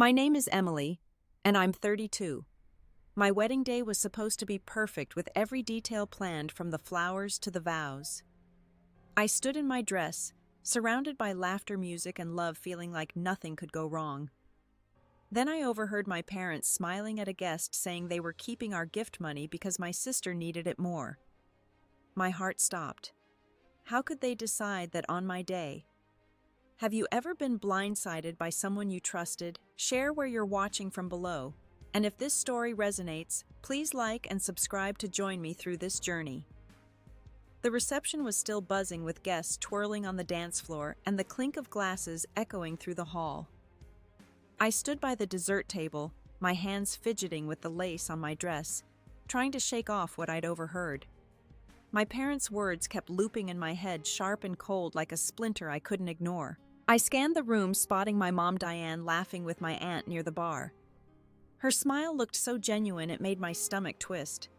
My name is Emily, and I'm 32. My wedding day was supposed to be perfect with every detail planned from the flowers to the vows. I stood in my dress, surrounded by laughter, music, and love, feeling like nothing could go wrong. Then I overheard my parents smiling at a guest saying they were keeping our gift money because my sister needed it more. My heart stopped. How could they decide that on my day? Have you ever been blindsided by someone you trusted? Share where you're watching from below. And if this story resonates, please like and subscribe to join me through this journey. The reception was still buzzing with guests twirling on the dance floor and the clink of glasses echoing through the hall. I stood by the dessert table, my hands fidgeting with the lace on my dress, trying to shake off what I'd overheard. My parents' words kept looping in my head, sharp and cold like a splinter I couldn't ignore. I scanned the room, spotting my mom Diane laughing with my aunt near the bar. Her smile looked so genuine it made my stomach twist.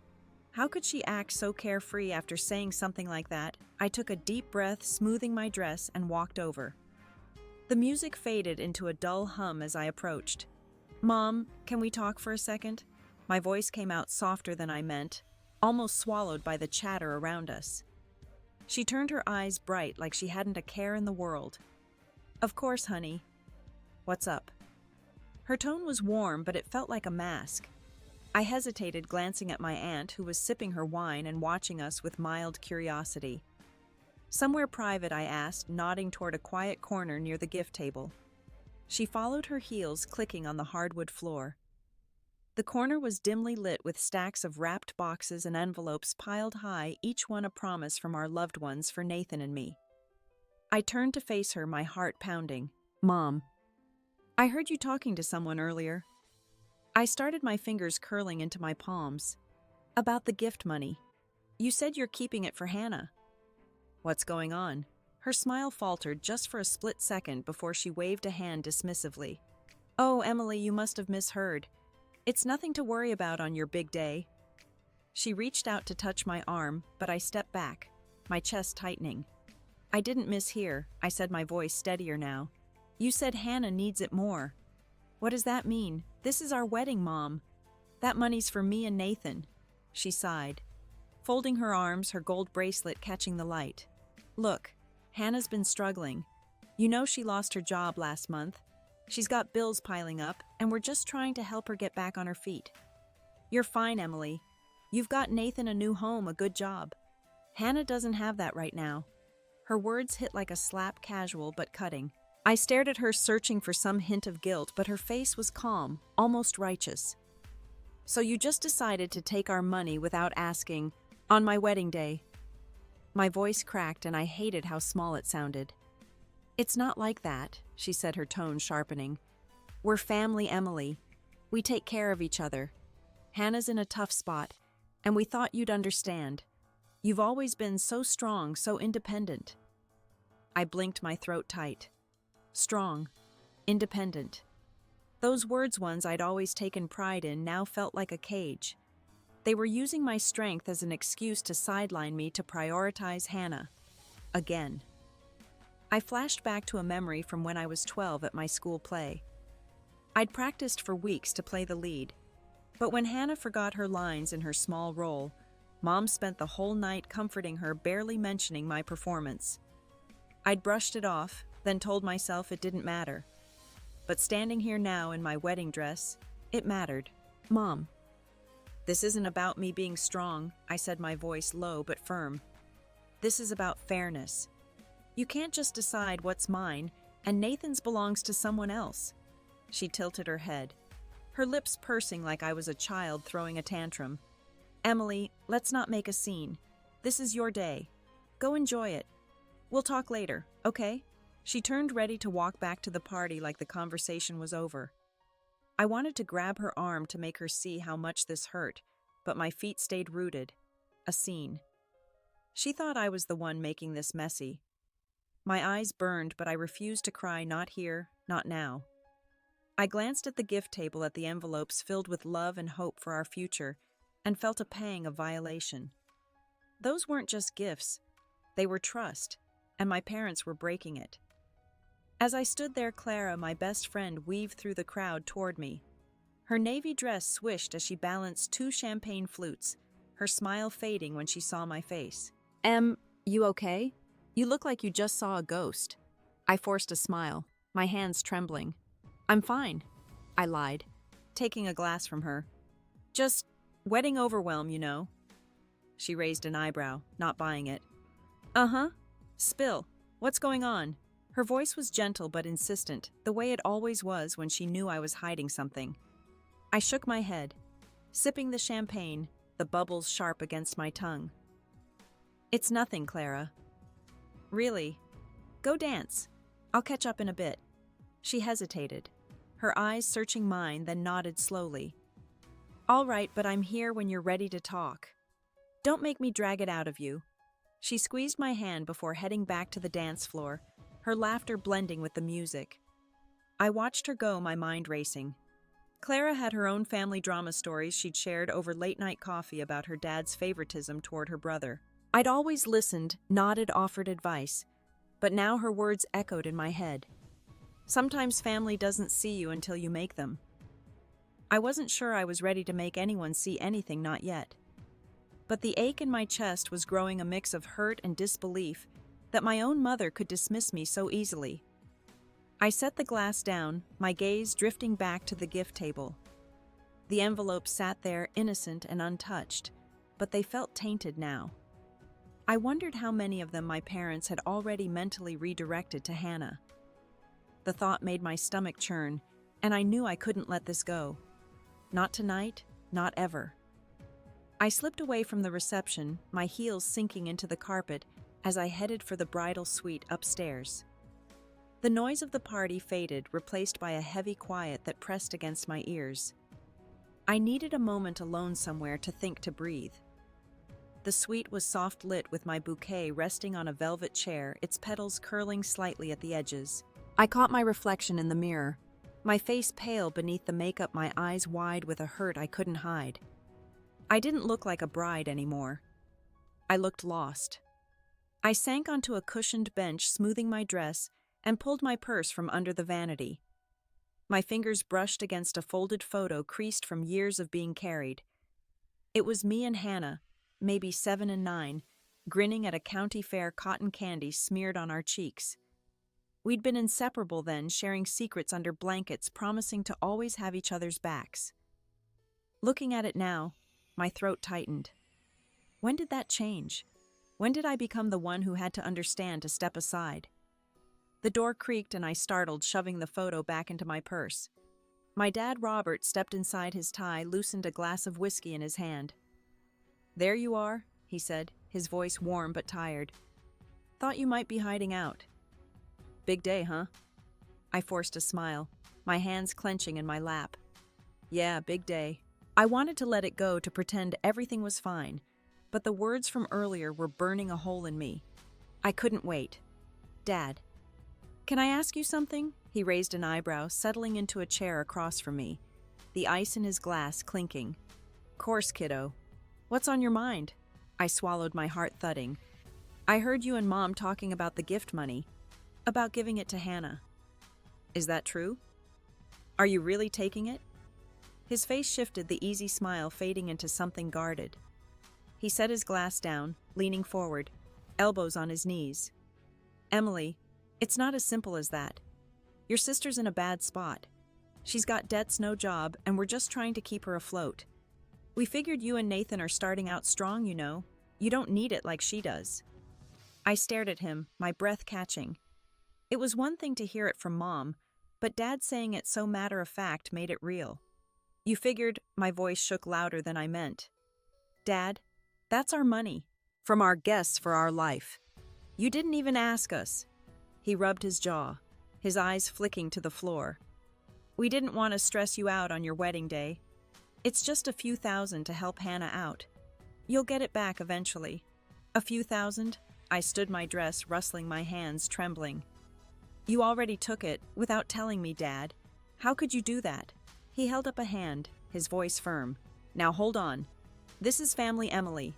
How could she act so carefree after saying something like that? I took a deep breath, smoothing my dress, and walked over. The music faded into a dull hum as I approached. "Mom, can we talk for a second?" My voice came out softer than I meant, almost swallowed by the chatter around us. She turned her eyes bright like she hadn't a care in the world. "Of course, honey. What's up?" Her tone was warm, but it felt like a mask. I hesitated, glancing at my aunt, who was sipping her wine and watching us with mild curiosity. "Somewhere private?" I asked, nodding toward a quiet corner near the gift table. She followed, her heels clicking on the hardwood floor. The corner was dimly lit with stacks of wrapped boxes and envelopes piled high, each one a promise from our loved ones for Nathan and me. I turned to face her, my heart pounding. "Mom, I heard you talking to someone earlier." I started, my fingers curling into my palms. "About the gift money. You said you're keeping it for Hannah." "What's going on?" Her smile faltered just for a split second before she waved a hand dismissively. "Oh, Emily, you must have misheard. It's nothing to worry about on your big day." She reached out to touch my arm, but I stepped back, my chest tightening. "I didn't mishear," I said, my voice steadier now. "You said Hannah needs it more." "What does that mean? This is our wedding, Mom. That money's for me and Nathan." She sighed, folding her arms, her gold bracelet catching the light. "Look, Hannah's been struggling. You know, she lost her job last month. She's got bills piling up, and we're just trying to help her get back on her feet." "You're fine, Emily. You've got Nathan a new home, a good job. Hannah doesn't have that right now." Her words hit like a slap, casual but cutting. I stared at her, searching for some hint of guilt, but her face was calm, almost righteous. "So you just decided to take our money without asking, on my wedding day?" My voice cracked, and I hated how small it sounded. "It's not like that," she said, her tone sharpening. "We're family, Emily. We take care of each other. Hannah's in a tough spot, and we thought you'd understand. You've always been so strong, so independent." I blinked, my throat tight. Strong, independent. Those words, ones I'd always taken pride in, now felt like a cage. They were using my strength as an excuse to sideline me, to prioritize Hannah. Again. I flashed back to a memory from when I was 12 at my school play. I'd practiced for weeks to play the lead, but when Hannah forgot her lines in her small role, Mom spent the whole night comforting her, barely mentioning my performance. I'd brushed it off, then told myself it didn't matter. But standing here now in my wedding dress, it mattered. "Mom, this isn't about me being strong," I said, my voice low but firm. "This is about fairness. You can't just decide what's mine, and Nathan's belongs to someone else." She tilted her head, her lips pursing like I was a child throwing a tantrum. "Emily, let's not make a scene. This is your day. Go enjoy it. We'll talk later, okay?" She turned, ready to walk back to the party like the conversation was over. I wanted to grab her arm to make her see how much this hurt, but my feet stayed rooted. A scene. She thought I was the one making this messy. My eyes burned, but I refused to cry, not here, not now. I glanced at the gift table, at the envelopes filled with love and hope for our future, and felt a pang of violation. Those weren't just gifts. They were trust, and my parents were breaking it. As I stood there, Clara, my best friend, weaved through the crowd toward me. Her navy dress swished as she balanced two champagne flutes, her smile fading when she saw my face. You okay? You look like you just saw a ghost. I forced a smile, my hands trembling. I'm fine, I lied, taking a glass from her. Just wedding overwhelm, you know. She raised an eyebrow, not buying it. Uh-huh. Spill. What's going on? Her voice was gentle but insistent, the way it always was when she knew I was hiding something. I shook my head, sipping the champagne, the bubbles sharp against my tongue. It's nothing, Clara. Really? Go dance. I'll catch up in a bit. She hesitated, her eyes searching mine, then nodded slowly. All right, but I'm here when you're ready to talk. Don't make me drag it out of you. She squeezed my hand before heading back to the dance floor, her laughter blending with the music. I watched her go, my mind racing. Clara had her own family drama stories she'd shared over late-night coffee about her dad's favoritism toward her brother. I'd always listened, nodded, offered advice, but now her words echoed in my head. Sometimes family doesn't see you until you make them. I wasn't sure I was ready to make anyone see anything, not yet. But the ache in my chest was growing, a mix of hurt and disbelief that my own mother could dismiss me so easily. I set the glass down, my gaze drifting back to the gift table. The envelopes sat there, innocent and untouched, but they felt tainted now. I wondered how many of them my parents had already mentally redirected to Hannah. The thought made my stomach churn, and I knew I couldn't let this go. Not tonight, not ever. I slipped away from the reception, my heels sinking into the carpet as I headed for the bridal suite upstairs. The noise of the party faded, replaced by a heavy quiet that pressed against my ears. I needed a moment alone somewhere to think, to breathe. The suite was soft lit, with my bouquet resting on a velvet chair, its petals curling slightly at the edges. I caught my reflection in the mirror, my face pale beneath the makeup, my eyes wide with a hurt I couldn't hide. I didn't look like a bride anymore. I looked lost. I sank onto a cushioned bench, smoothing my dress, and pulled my purse from under the vanity. My fingers brushed against a folded photo creased from years of being carried. It was me and Hannah, maybe 7 and 9, grinning at a county fair, cotton candy smeared on our cheeks. We'd been inseparable then, sharing secrets under blankets, promising to always have each other's backs. Looking at it now, my throat tightened. When did that change? When did I become the one who had to understand to step aside? The door creaked and I startled, shoving the photo back into my purse. My dad, Robert, stepped inside, his tie loosened, a glass of whiskey in his hand. There you are, he said, his voice warm but tired. Thought you might be hiding out. Big day, huh? I forced a smile, my hands clenching in my lap. Yeah, big day. I wanted to let it go, to pretend everything was fine, but the words from earlier were burning a hole in me. I couldn't wait. Dad, can I ask you something? He raised an eyebrow, settling into a chair across from me, the ice in his glass clinking. Course, kiddo. What's on your mind? I swallowed, my heart thudding. I heard you and Mom talking about the gift money, about giving it to Hannah. Is that true? Are you really taking it? His face shifted, the easy smile fading into something guarded. He set his glass down, leaning forward, elbows on his knees. Emily, it's not as simple as that. Your sister's in a bad spot. She's got debts, no job, and we're just trying to keep her afloat. We figured you and Nathan are starting out strong, you know. You don't need it like she does. I stared at him, my breath catching. It was one thing to hear it from Mom, but Dad saying it so matter-of-fact made it real. You figured, my voice shook louder than I meant. Dad, that's our money, from our guests for our life. You didn't even ask us. He rubbed his jaw, his eyes flicking to the floor. We didn't want to stress you out on your wedding day. It's just a few thousand to help Hannah out. You'll get it back eventually. A few thousand? I stood my dress, rustling, my hands trembling. You already took it, without telling me, Dad. How could you do that? He held up a hand, his voice firm. Now hold on. This is family, Emily.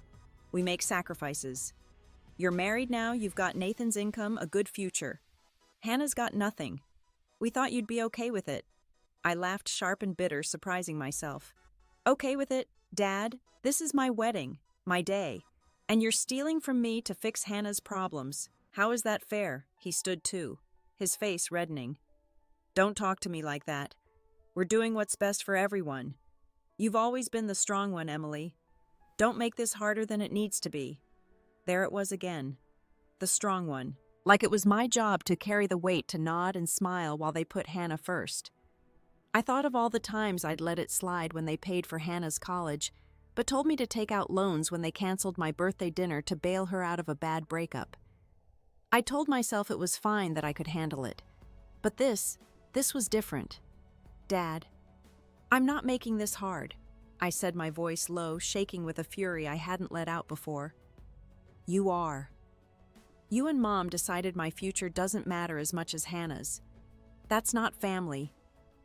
We make sacrifices. You're married now, you've got Nathan's income, a good future. Hannah's got nothing. We thought you'd be okay with it. I laughed sharp and bitter, surprising myself. Okay with it, Dad? This is my wedding, my day. And you're stealing from me to fix Hannah's problems. How is that fair? He stood too, his face reddening. Don't talk to me like that. We're doing what's best for everyone. You've always been the strong one, Emily. Don't make this harder than it needs to be. There it was again. The strong one. Like it was my job to carry the weight to nod and smile while they put Hannah first. I thought of all the times I'd let it slide when they paid for Hannah's college, but told me to take out loans when they canceled my birthday dinner to bail her out of a bad breakup. I told myself it was fine that I could handle it. But this was different. Dad, I'm not making this hard, I said, my voice low, shaking with a fury I hadn't let out before. You are. You and Mom decided my future doesn't matter as much as Hannah's. That's not family.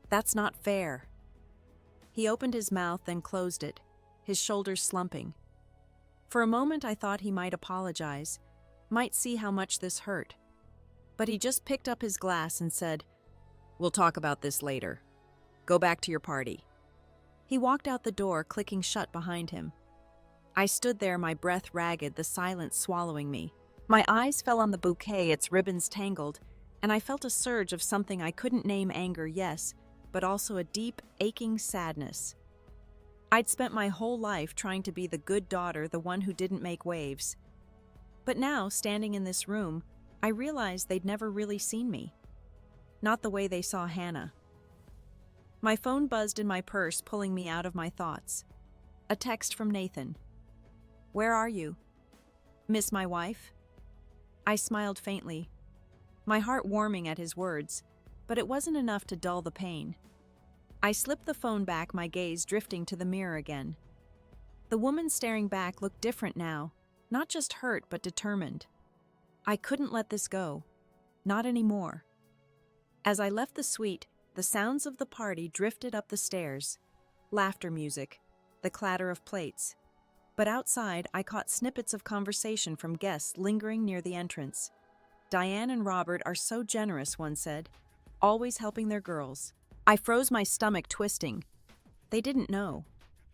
That's not fair. He opened his mouth, then closed it, his shoulders slumping. For a moment I thought he might apologize, might see how much this hurt. But he just picked up his glass and said, "We'll talk about this later. Go back to your party." He walked out the door, clicking shut behind him. I stood there, my breath ragged, the silence swallowing me. My eyes fell on the bouquet, its ribbons tangled, and I felt a surge of something I couldn't name. Anger, yes, but also a deep, aching sadness. I'd spent my whole life trying to be the good daughter, the one who didn't make waves. But now, standing in this room, I realized they'd never really seen me. Not the way they saw Hannah. My phone buzzed in my purse, pulling me out of my thoughts. A text from Nathan. "Where are you? Miss my wife?" I smiled faintly, my heart warming at his words, but it wasn't enough to dull the pain. I slipped the phone back, my gaze drifting to the mirror again. The woman staring back looked different now, not just hurt but determined. I couldn't let this go. Not anymore. As I left the suite, the sounds of the party drifted up the stairs. Laughter music, the clatter of plates. But outside, I caught snippets of conversation from guests lingering near the entrance. "Diane and Robert are so generous," one said, "always helping their girls." I froze, my stomach twisting. They didn't know.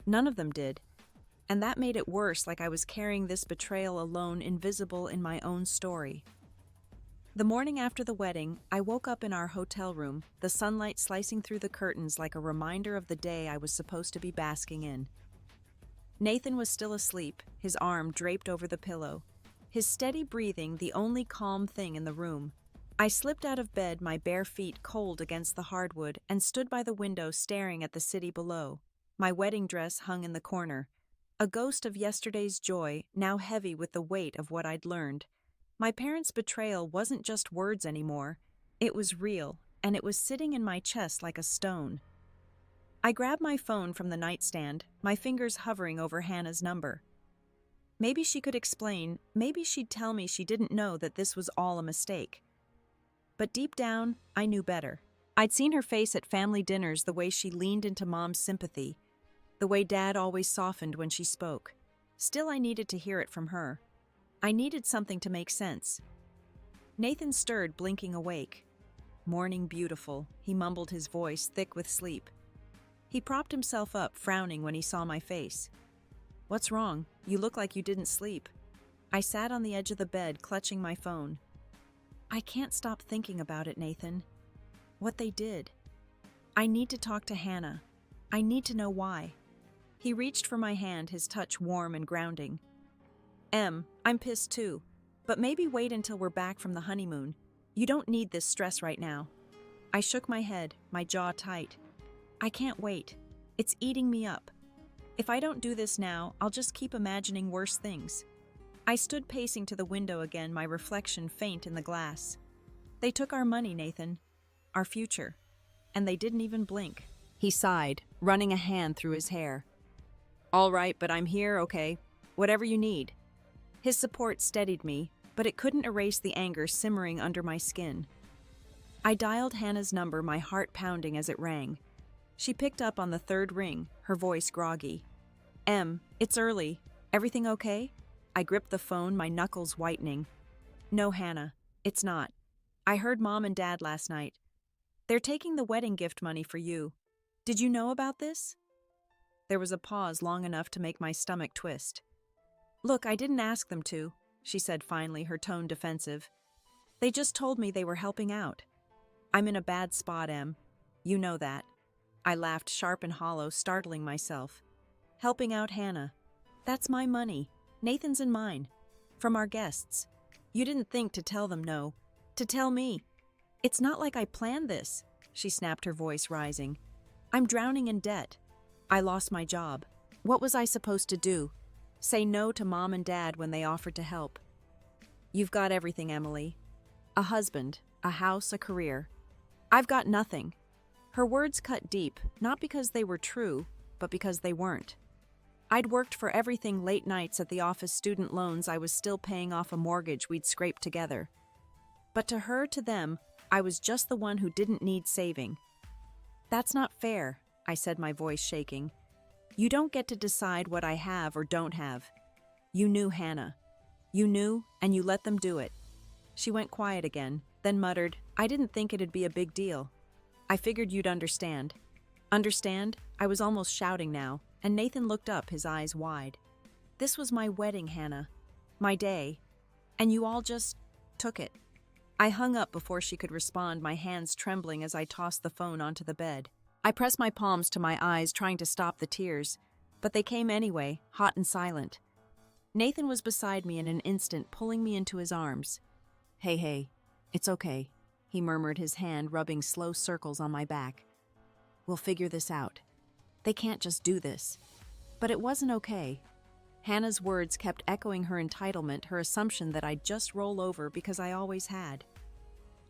None of them did. And that made it worse, like I was carrying this betrayal alone, invisible in my own story. The morning after the wedding, I woke up in our hotel room, the sunlight slicing through the curtains like a reminder of the day I was supposed to be basking in. Nathan was still asleep, his arm draped over the pillow, his steady breathing the only calm thing in the room. I slipped out of bed, my bare feet cold against the hardwood, and stood by the window staring at the city below. My wedding dress hung in the corner, a ghost of yesterday's joy, now heavy with the weight of what I'd learned. My parents' betrayal wasn't just words anymore. It was real, and it was sitting in my chest like a stone. I grabbed my phone from the nightstand, my fingers hovering over Hannah's number. Maybe she could explain, maybe she'd tell me she didn't know that this was all a mistake. But deep down, I knew better. I'd seen her face at family dinners, the way she leaned into Mom's sympathy, the way Dad always softened when she spoke. Still, I needed to hear it from her. I needed something to make sense. Nathan stirred, blinking awake. "Morning, beautiful," he mumbled, his voice thick with sleep. He propped himself up, frowning when he saw my face. "What's wrong? You look like you didn't sleep." I sat on the edge of the bed, clutching my phone. "I can't stop thinking about it, Nathan. What they did. I need to talk to Hannah. I need to know why." He reached for my hand, his touch warm and grounding. I'm pissed too, but maybe wait until we're back from the honeymoon. You don't need this stress right now." I shook my head, my jaw tight. "I can't wait. It's eating me up. If I don't do this now, I'll just keep imagining worse things." I stood pacing to the window again, my reflection faint in the glass. "They took our money, Nathan. Our future. And they didn't even blink." He sighed, running a hand through his hair. "All right, but I'm here, okay? Whatever you need." His support steadied me, but it couldn't erase the anger simmering under my skin. I dialed Hannah's number, my heart pounding as it rang. She picked up on the third ring, her voice groggy. It's early. Everything okay?" I gripped the phone, my knuckles whitening. "No, Hannah, it's not. I heard Mom and Dad last night. They're taking the wedding gift money for you. Did you know about this? There was a pause long enough to make my stomach twist. Look, I didn't ask them to, she said finally, her tone defensive. They just told me they were helping out. I'm in a bad spot, Em. You know that. I laughed sharp and hollow, startling myself. Helping out Hannah. That's my money. Nathan's and mine. From our guests. You didn't think to tell them no. To tell me. It's not like I planned this, she snapped, her voice rising. I'm drowning in debt. I lost my job. What was I supposed to do? Say no to Mom and Dad when they offered to help? You've got everything, Emily. A husband, a house, a career. I've got nothing. Her words cut deep, not because they were true, but because they weren't. I'd worked for everything, late nights at the office, student loans, I was still paying off a mortgage we'd scraped together. But to her, to them, I was just the one who didn't need saving. That's not fair, I said, my voice shaking. You don't get to decide what I have or don't have. You knew Hannah. You knew, and you let them do it. She went quiet again, then muttered, I didn't think it'd be a big deal. I figured you'd understand. Understand? I was almost shouting now, and Nathan looked up, his eyes wide. This was my wedding, Hannah. My day. And you all just took it. I hung up before she could respond, my hands trembling as I tossed the phone onto the bed. I pressed my palms to my eyes, trying to stop the tears, but they came anyway, hot and silent. Nathan was beside me in an instant, pulling me into his arms. Hey, it's okay, he murmured, his hand rubbing slow circles on my back. We'll figure this out. They can't just do this. But it wasn't okay. Hannah's words kept echoing her entitlement, her assumption that I'd just roll over because I always had.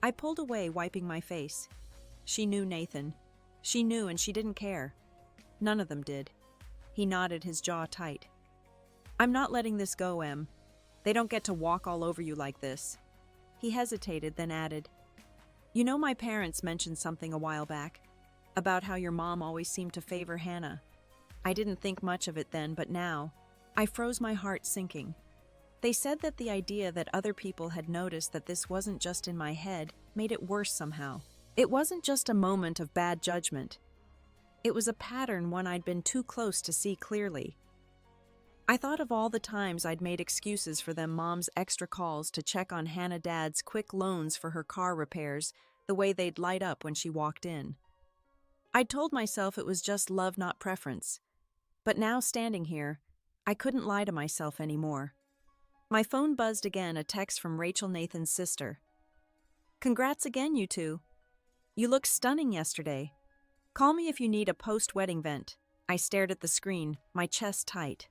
I pulled away, wiping my face. She knew Nathan. She knew, and she didn't care. None of them did. He nodded, his jaw tight. I'm not letting this go, Em. They don't get to walk all over you like this. He hesitated, then added, You know, my parents mentioned something a while back about how your mom always seemed to favor Hannah. I didn't think much of it then, but now, I froze, my heart sinking. They said that the idea that other people had noticed that this wasn't just in my head made it worse somehow. It wasn't just a moment of bad judgment. It was a pattern, one I'd been too close to see clearly. I thought of all the times I'd made excuses for them, Mom's extra calls to check on Hannah, Dad's quick loans for her car repairs, the way they'd light up when she walked in. I'd told myself it was just love, not preference. But now, standing here, I couldn't lie to myself anymore. My phone buzzed again, a text from Rachel, Nathan's sister. Congrats again, you two. You looked stunning yesterday. Call me if you need a post-wedding vent. I stared at the screen, my chest tight.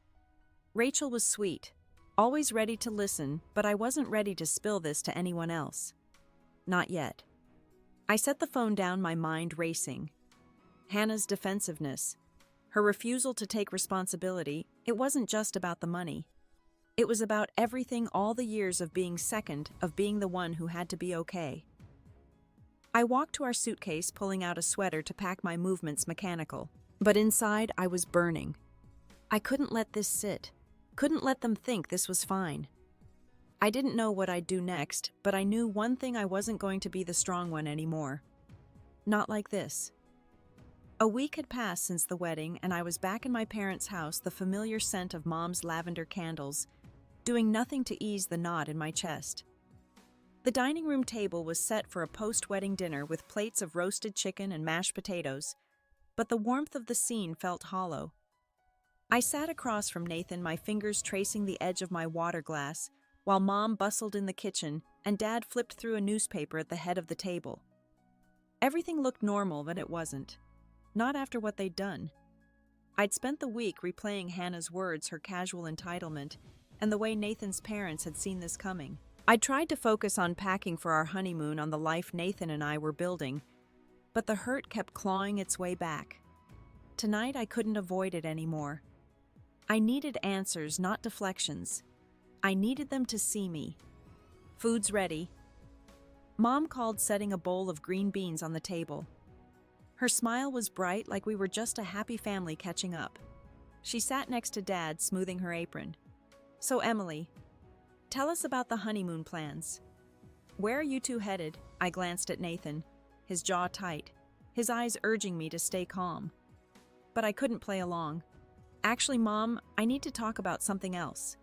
Rachel was sweet, always ready to listen, but I wasn't ready to spill this to anyone else. Not yet. I set the phone down, my mind racing. Hannah's defensiveness, her refusal to take responsibility, it wasn't just about the money. It was about everything, all the years of being second, of being the one who had to be okay. I walked to our suitcase, pulling out a sweater to pack, my movements mechanical. But inside, I was burning. I couldn't let this sit. Couldn't let them think this was fine. I didn't know what I'd do next, but I knew one thing: I wasn't going to be the strong one anymore. Not like this. A week had passed since the wedding, and I was back in my parents' house, the familiar scent of Mom's lavender candles, doing nothing to ease the knot in my chest. The dining room table was set for a post-wedding dinner with plates of roasted chicken and mashed potatoes, but the warmth of the scene felt hollow. I sat across from Nathan, my fingers tracing the edge of my water glass, while Mom bustled in the kitchen and Dad flipped through a newspaper at the head of the table. Everything looked normal, but it wasn't. Not after what they'd done. I'd spent the week replaying Hannah's words, her casual entitlement, and the way Nathan's parents had seen this coming. I'd tried to focus on packing for our honeymoon, on the life Nathan and I were building, but the hurt kept clawing its way back. Tonight I couldn't avoid it anymore. I needed answers, not deflections. I needed them to see me. Food's ready. Mom called, setting a bowl of green beans on the table. Her smile was bright, like we were just a happy family catching up. She sat next to Dad, smoothing her apron. So, Emily, tell us about the honeymoon plans. Where are you two headed? I glanced at Nathan, his jaw tight, his eyes urging me to stay calm. But I couldn't play along. Actually, Mom, I need to talk about something else.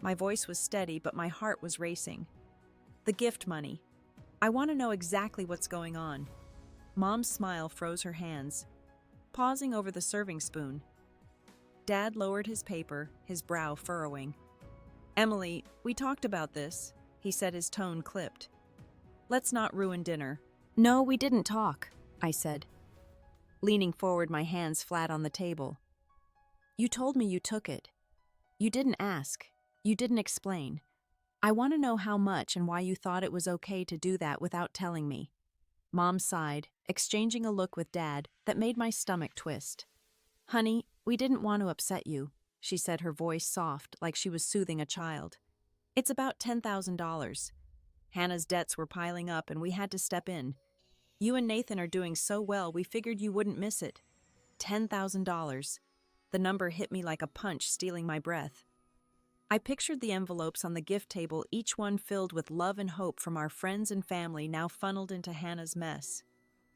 My voice was steady, but my heart was racing. The gift money. I want to know exactly what's going on. Mom's smile froze her hands, pausing over the serving spoon. Dad lowered his paper, his brow furrowing. Emily, we talked about this, he said, his tone clipped. Let's not ruin dinner. No, we didn't talk, I said, leaning forward, my hands flat on the table. You told me you took it. You didn't ask. You didn't explain. I want to know how much and why you thought it was okay to do that without telling me. Mom sighed, exchanging a look with Dad that made my stomach twist. Honey, we didn't want to upset you, she said, her voice soft like she was soothing a child. It's about $10,000. Hannah's debts were piling up and we had to step in. You and Nathan are doing so well we figured you wouldn't miss it. $10,000. The number hit me like a punch, stealing my breath. I pictured the envelopes on the gift table, each one filled with love and hope from our friends and family, now funneled into Hannah's mess.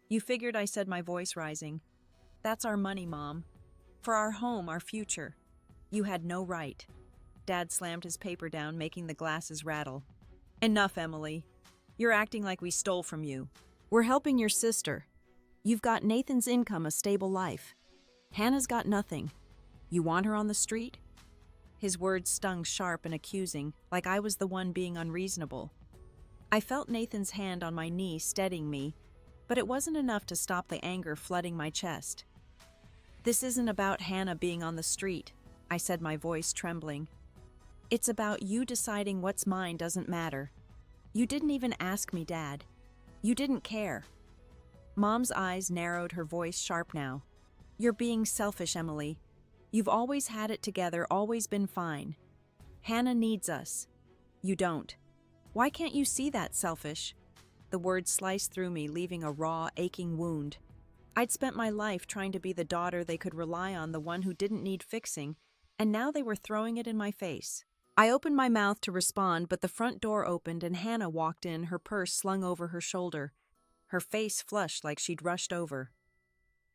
You figured, I said, my voice rising. That's our money, Mom. For our home, our future. You had no right. Dad slammed his paper down, making the glasses rattle. Enough, Emily. You're acting like we stole from you. We're helping your sister. You've got Nathan's income, a stable life. Hannah's got nothing. You want her on the street? His words stung sharp and accusing, like I was the one being unreasonable. I felt Nathan's hand on my knee steadying me, but it wasn't enough to stop the anger flooding my chest. This isn't about Hannah being on the street, I said, my voice trembling. It's about you deciding what's mine doesn't matter. You didn't even ask me, Dad. You didn't care. Mom's eyes narrowed, her voice sharp now. You're being selfish, Emily. You've always had it together, always been fine. Hannah needs us. You don't. Why can't you see that, selfish? The words sliced through me, leaving a raw, aching wound. I'd spent my life trying to be the daughter they could rely on, the one who didn't need fixing, and now they were throwing it in my face. I opened my mouth to respond, but the front door opened and Hannah walked in, her purse slung over her shoulder. Her face flushed like she'd rushed over.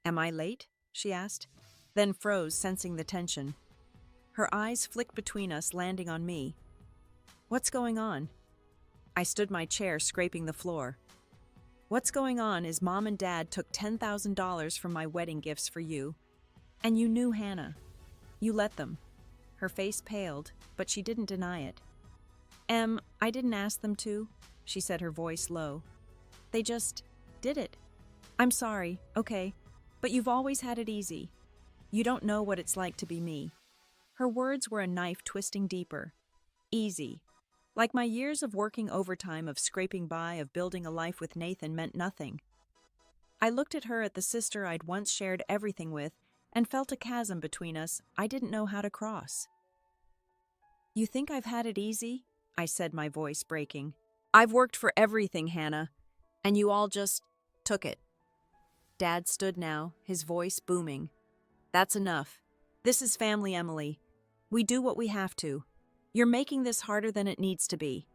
Am I late? She asked, then froze, sensing the tension. Her eyes flicked between us, landing on me. What's going on? I stood my chair, scraping the floor. What's going on is Mom and Dad took $10,000 from my wedding gifts for you. And you knew Hannah. You let them. Her face paled, but she didn't deny it. I didn't ask them to, she said, her voice low. They just did it. I'm sorry, okay, but you've always had it easy. You don't know what it's like to be me. Her words were a knife twisting deeper. Easy. Like my years of working overtime, of scraping by, of building a life with Nathan meant nothing. I looked at her, at the sister I'd once shared everything with, and felt a chasm between us I didn't know how to cross. You think I've had it easy? I said, my voice breaking. I've worked for everything, Hannah, and you all just took it. Dad stood now, his voice booming. That's enough. This is family, Emily. We do what we have to. You're making this harder than it needs to be.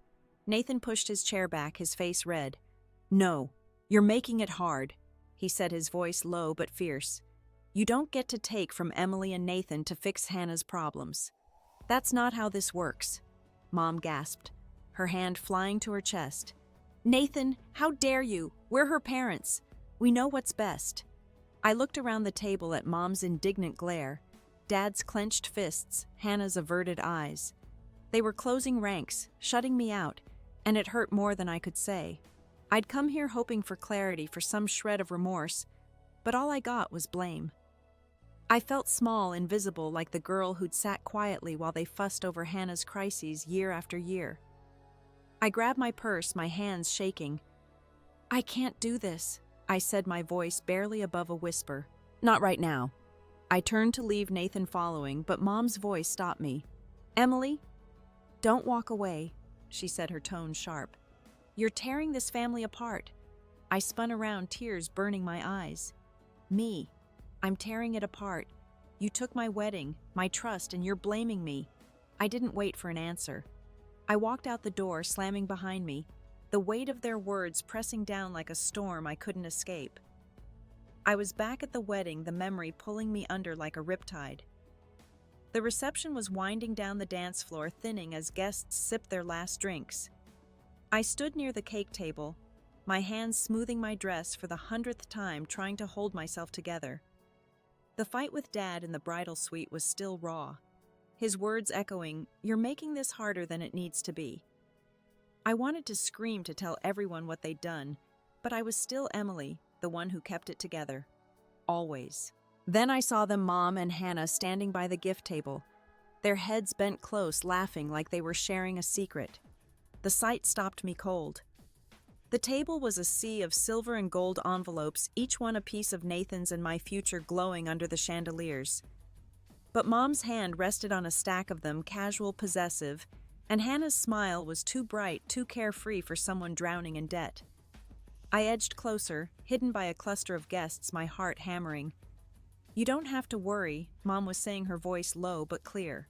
Nathan pushed his chair back, his face red. No, you're making it hard, he said, his voice low but fierce. You don't get to take from Emily and Nathan to fix Hannah's problems. That's not how this works, Mom gasped, her hand flying to her chest. Nathan, how dare you? We're her parents. We know what's best. I looked around the table at Mom's indignant glare, Dad's clenched fists, Hannah's averted eyes. They were closing ranks, shutting me out, and it hurt more than I could say. I'd come here hoping for clarity, for some shred of remorse, but all I got was blame. I felt small, invisible, like the girl who'd sat quietly while they fussed over Hannah's crises year after year. I grabbed my purse, my hands shaking. I can't do this, I said, my voice barely above a whisper. Not right now. I turned to leave, Nathan following, but Mom's voice stopped me. Emily, don't walk away, she said, her tone sharp. You're tearing this family apart. I spun around, tears burning my eyes. Me. I'm tearing it apart. You took my wedding, my trust, and you're blaming me. I didn't wait for an answer. I walked out the door, slamming behind me. the weight of their words pressing down like a storm I couldn't escape. I was back at the wedding, the memory pulling me under like a riptide. The reception was winding down the dance floor, thinning as guests sipped their last drinks. I stood near the cake table, my hands smoothing my dress for the 100th time, trying to hold myself together. The fight with Dad in the bridal suite was still raw, his words echoing, "You're making this harder than it needs to be." I wanted to scream to tell everyone what they'd done, but I was still Emily, the one who kept it together. Always. Then I saw them, Mom and Hannah, standing by the gift table, their heads bent close, laughing like they were sharing a secret. The sight stopped me cold. The table was a sea of silver and gold envelopes, each one a piece of Nathan's and my future glowing under the chandeliers. But Mom's hand rested on a stack of them, casual, possessive, and Hannah's smile was too bright, too carefree for someone drowning in debt. I edged closer, hidden by a cluster of guests, my heart hammering. "You don't have to worry," Mom was saying, her voice low but clear.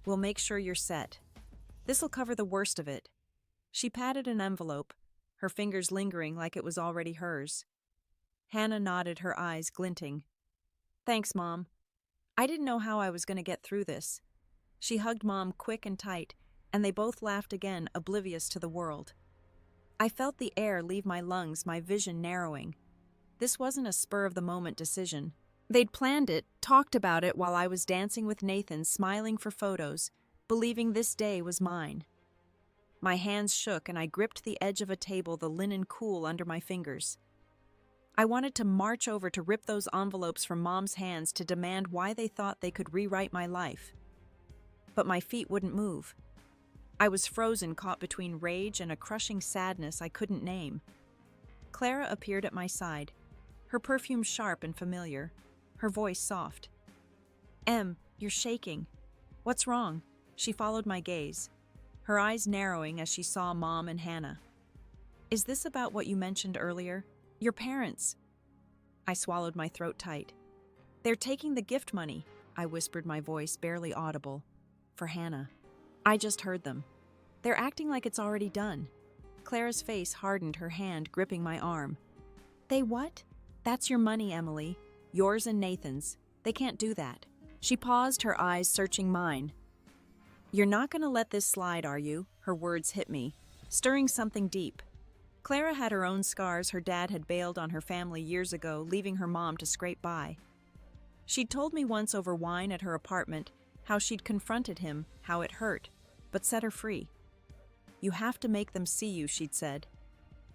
"We'll make sure you're set. This'll cover the worst of it." She patted an envelope, her fingers lingering like it was already hers. Hannah nodded, her eyes glinting. "Thanks, Mom. I didn't know how I was going to get through this." She hugged Mom quick and tight, and they both laughed again, oblivious to the world. I felt the air leave my lungs, my vision narrowing. This wasn't a spur-of-the-moment decision. They'd planned it, talked about it while I was dancing with Nathan, smiling for photos, believing this day was mine. My hands shook and I gripped the edge of a table, the linen cool under my fingers. I wanted to march over to rip those envelopes from Mom's hands, to demand why they thought they could rewrite my life. But my feet wouldn't move. I was frozen, caught between rage and a crushing sadness I couldn't name. Clara appeared at my side, her perfume sharp and familiar, her voice soft. "Em, you're shaking. What's wrong?" She followed my gaze, her eyes narrowing as she saw Mom and Hannah. "Is this about what you mentioned earlier? Your parents?" I swallowed, my throat tight. "They're taking the gift money," I whispered, my voice barely audible. "For Hannah." I just heard them. "They're acting like it's already done." Clara's face hardened, her hand gripping my arm. "They what?" "That's your money, Emily. Yours and Nathan's. They can't do that." She paused, her eyes searching mine. "You're not going to let this slide, are you?" Her words hit me, stirring something deep. Clara had her own scars. Her dad had bailed on her family years ago, leaving her mom to scrape by. She'd told me once over wine at her apartment how she'd confronted him, how it hurt, but set her free. "You have to make them see you," she'd said.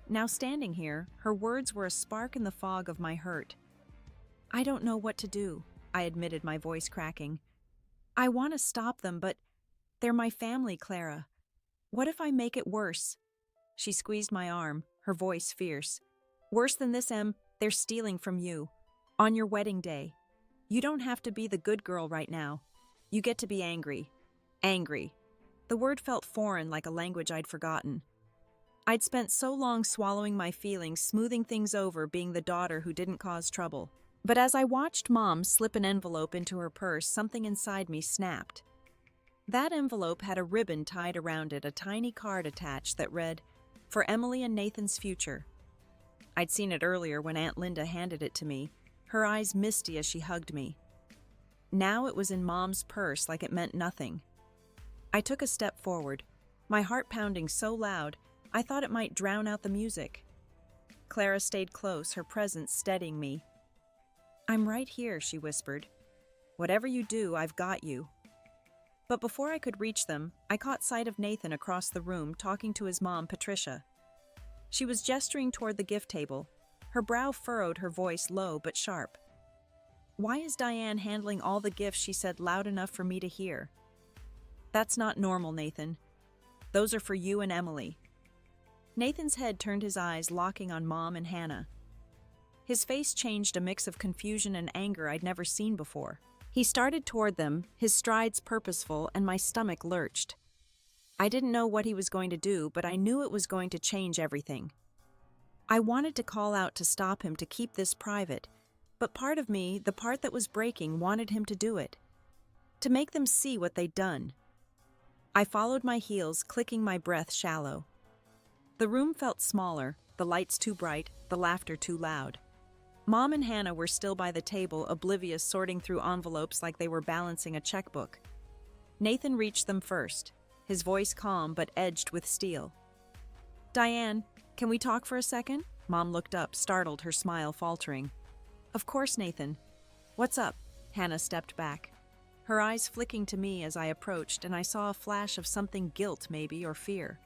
Now standing here, her words were a spark in the fog of my hurt. "I don't know what to do," I admitted, my voice cracking. "I want to stop them, but they're my family, Clara. What if I make it worse?" She squeezed my arm, her voice fierce. "Worse than this, Em, they're stealing from you. On your wedding day. You don't have to be the good girl right now. You get to be angry. Angry." The word felt foreign, like a language I'd forgotten. I'd spent so long swallowing my feelings, smoothing things over, being the daughter who didn't cause trouble. But as I watched Mom slip an envelope into her purse, something inside me snapped. That envelope had a ribbon tied around it, a tiny card attached that read, "For Emily and Nathan's future." I'd seen it earlier when Aunt Linda handed it to me, her eyes misty as she hugged me. Now it was in Mom's purse, like it meant nothing. I took a step forward, my heart pounding so loud I thought it might drown out the music. Clara stayed close, her presence steadying me. "I'm right here," she whispered. "Whatever you do, I've got you." But before I could reach them, I caught sight of Nathan across the room, talking to his mom, Patricia. She was gesturing toward the gift table, her brow furrowed, her voice low but sharp. "Why is Diane handling all the gifts?" she said, loud enough for me to hear. "That's not normal, Nathan. Those are for you and Emily." Nathan's head turned, his eyes locking on Mom and Hannah. His face changed, a mix of confusion and anger I'd never seen before. He started toward them, his strides purposeful, and my stomach lurched. I didn't know what he was going to do, but I knew it was going to change everything. I wanted to call out to stop him, to keep this private, but part of me, the part that was breaking, wanted him to do it. To make them see what they'd done. I followed my heels, clicking, my breath shallow. The room felt smaller, the lights too bright, the laughter too loud. Mom and Hannah were still by the table, oblivious, sorting through envelopes like they were balancing a checkbook. Nathan reached them first, his voice calm but edged with steel. "Diane, can we talk for a second?" Mom looked up, startled, her smile faltering. "Of course, Nathan. What's up?" Hannah stepped back, her eyes flicking to me as I approached, and I saw a flash of something, guilt maybe, or fear.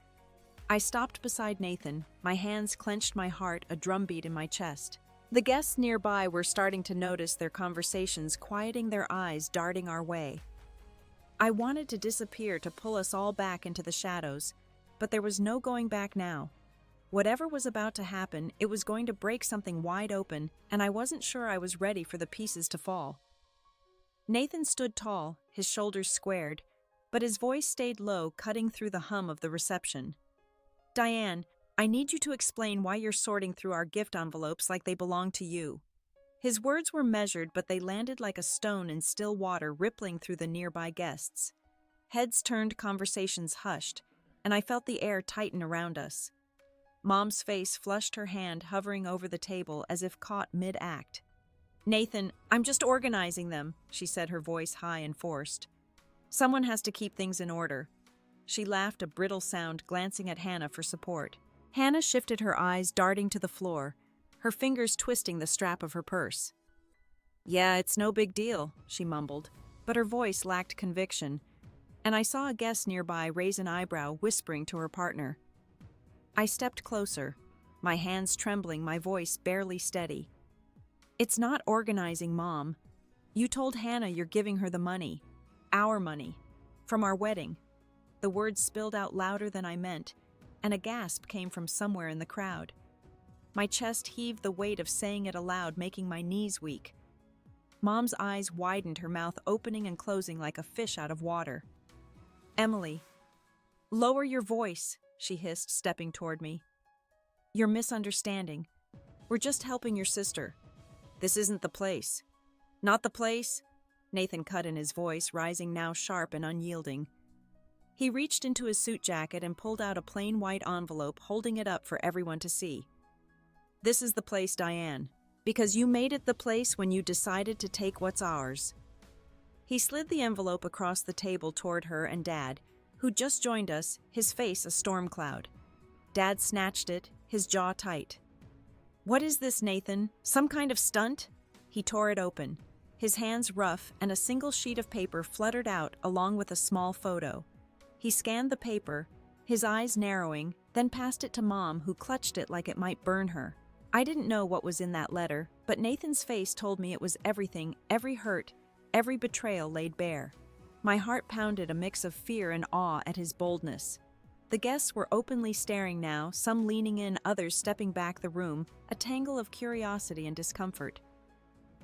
I stopped beside Nathan, my hands clenched, my heart a drumbeat in my chest. The guests nearby were starting to notice their conversations, quieting, their eyes darting our way. I wanted to disappear, to pull us all back into the shadows, but there was no going back now. Whatever was about to happen, it was going to break something wide open, and I wasn't sure I was ready for the pieces to fall. Nathan stood tall, his shoulders squared, but his voice stayed low, cutting through the hum of the reception. "Diane, I need you to explain why you're sorting through our gift envelopes like they belong to you." His words were measured, but they landed like a stone in still water, rippling through the nearby guests. Heads turned, conversations hushed, and I felt the air tighten around us. Mom's face flushed, her hand hovering over the table as if caught mid-act. "Nathan, I'm just organizing them," she said, her voice high and forced. "Someone has to keep things in order." She laughed, a brittle sound, glancing at Hannah for support. Hannah shifted, her eyes darting to the floor, her fingers twisting the strap of her purse. "Yeah, it's no big deal," she mumbled, but her voice lacked conviction, and I saw a guest nearby raise an eyebrow, whispering to her partner. I stepped closer, my hands trembling, my voice barely steady. "It's not organizing, Mom. You told Hannah you're giving her the money. Our money. From our wedding." The words spilled out louder than I meant, and a gasp came from somewhere in the crowd. My chest heaved, the weight of saying it aloud making my knees weak. Mom's eyes widened, her mouth opening and closing like a fish out of water. "Emily, lower your voice," she hissed, stepping toward me. "You're misunderstanding. We're just helping your sister. This isn't the place." "Not the place?" Nathan cut in, his voice rising now sharp and unyielding. He reached into his suit jacket and pulled out a plain white envelope, holding it up for everyone to see. "This is the place, Diane, because you made it the place when you decided to take what's ours." He slid the envelope across the table toward her and Dad, who just joined us, his face a storm cloud. Dad snatched it, his jaw tight. "What is this, Nathan? Some kind of stunt?" He tore it open, his hands rough, and a single sheet of paper fluttered out along with a small photo. He scanned the paper, his eyes narrowing, then passed it to Mom, who clutched it like it might burn her. I didn't know what was in that letter, but Nathan's face told me it was everything, every hurt, every betrayal laid bare. My heart pounded, a mix of fear and awe at his boldness. The guests were openly staring now, some leaning in, others stepping back the room, a tangle of curiosity and discomfort.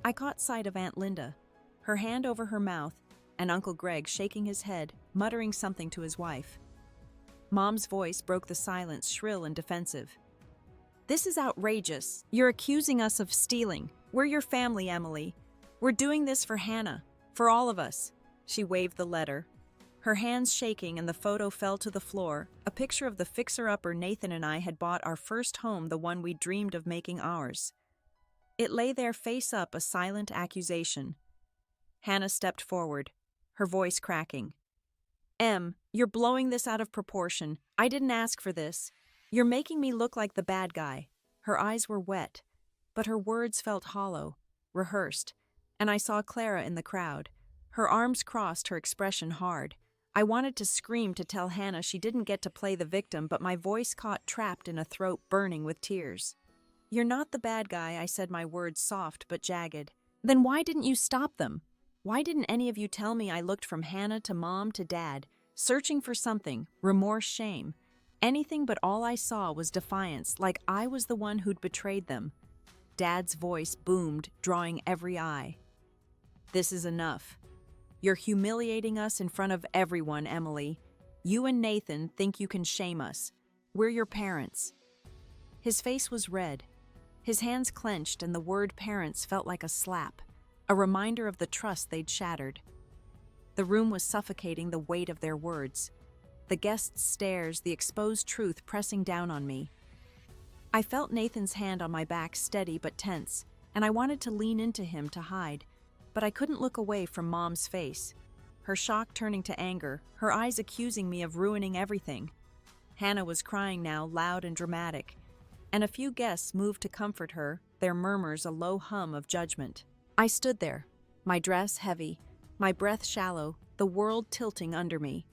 I caught sight of Aunt Linda, her hand over her mouth, and Uncle Greg shaking his head, muttering something to his wife. Mom's voice broke the silence, shrill and defensive. "This is outrageous. You're accusing us of stealing. We're your family, Emily. We're doing this for Hannah, for all of us." She waved the letter, her hands shaking, and the photo fell to the floor, a picture of the fixer-upper Nathan and I had bought, our first home, the one we dreamed of making ours. It lay there face up, a silent accusation. Hannah stepped forward, her voice cracking. You're blowing this out of proportion. I didn't ask for this. You're making me look like the bad guy." Her eyes were wet, but her words felt hollow, rehearsed, and I saw Clara in the crowd. Her arms crossed, her expression hard. I wanted to scream, to tell Hannah she didn't get to play the victim, but my voice caught, trapped in a throat burning with tears. "You're not the bad guy," I said, my words soft but jagged. "Then why didn't you stop them? Why didn't any of you tell me?" I looked from Hannah to Mom to Dad, searching for something, remorse, shame. Anything, but all I saw was defiance, like I was the one who'd betrayed them. Dad's voice boomed, drawing every eye. "This is enough. You're humiliating us in front of everyone, Emily. You and Nathan think you can shame us. We're your parents." His face was red, his hands clenched, and the word parents felt like a slap, a reminder of the trust they'd shattered. The room was suffocating, the weight of their words. the guests' stares, the exposed truth pressing down on me. I felt Nathan's hand on my back, steady but tense, and I wanted to lean into him to hide, but I couldn't look away from Mom's face, her shock turning to anger, her eyes accusing me of ruining everything. Hannah was crying now, loud and dramatic, and a few guests moved to comfort her, their murmurs a low hum of judgment. I stood there, my dress heavy, my breath shallow, the world tilting under me.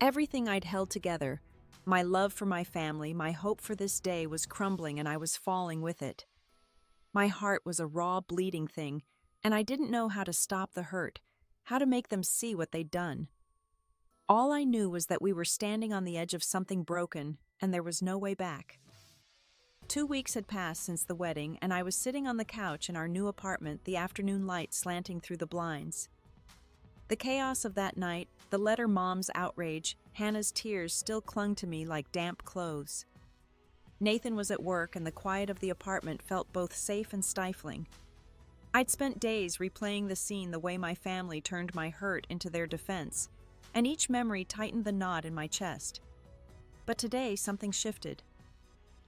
Everything I'd held together, my love for my family, my hope for this day, was crumbling, and I was falling with it. My heart was a raw, bleeding thing, and I didn't know how to stop the hurt, how to make them see what they'd done. All I knew was that we were standing on the edge of something broken, and there was no way back. 2 weeks had passed since the wedding, and I was sitting on the couch in our new apartment, the afternoon light slanting through the blinds. The chaos of that night, the letter, Mom's outrage, Hannah's tears still clung to me like damp clothes. Nathan was at work, and the quiet of the apartment felt both safe and stifling. I'd spent days replaying the scene, the way my family turned my hurt into their defense, and each memory tightened the knot in my chest. But today, something shifted.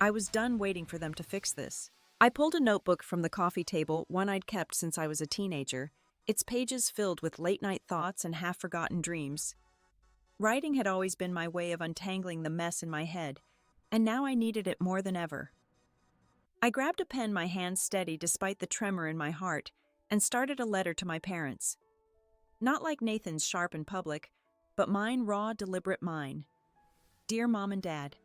I was done waiting for them to fix this. I pulled a notebook from the coffee table, one I'd kept since I was a teenager, its pages filled with late-night thoughts and half-forgotten dreams. Writing had always been my way of untangling the mess in my head, and now I needed it more than ever. I grabbed a pen, my hand steady despite the tremor in my heart, and started a letter to my parents. Not like Nathan's sharp and public, but mine, raw, deliberate mine. Dear Mom and Dad.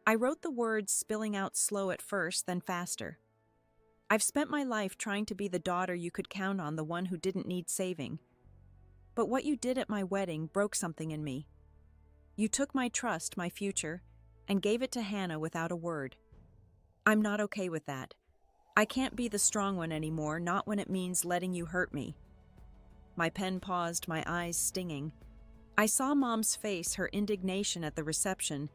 I wrote the words, spilling out slow at first, then faster. I've spent my life trying to be the daughter you could count on, the one who didn't need saving. But what you did at my wedding broke something in me. You took my trust, my future, and gave it to Hannah without a word. I'm not okay with that. I can't be the strong one anymore, not when it means letting you hurt me. My pen paused, my eyes stinging. I saw Mom's face, her indignation at the reception,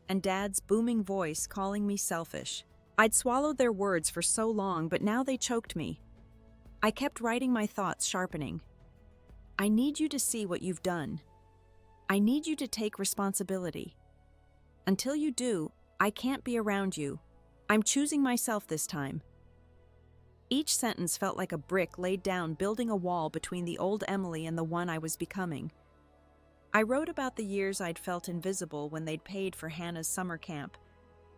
and Dad's booming voice calling me selfish. I'd swallowed their words for so long, but now they choked me. I kept writing, my thoughts sharpening. I need you to see what you've done. I need you to take responsibility. Until you do, I can't be around you. I'm choosing myself this time. Each sentence felt like a brick laid down, building a wall between the old Emily and the one I was becoming. I wrote about the years I'd felt invisible when they'd paid for Hannah's summer camp,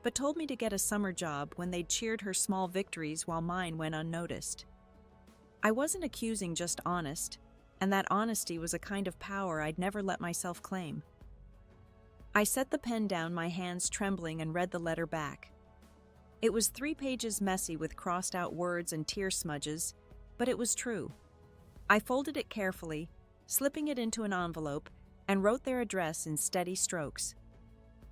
but told me to get a summer job when they'd cheered her small victories while mine went unnoticed. I wasn't accusing, just honest, and that honesty was a kind of power I'd never let myself claim. I set the pen down, my hands trembling, and read the letter back. It was 3 pages messy with crossed-out words and tear smudges, but it was true. I folded it carefully, slipping it into an envelope, and wrote their address in steady strokes.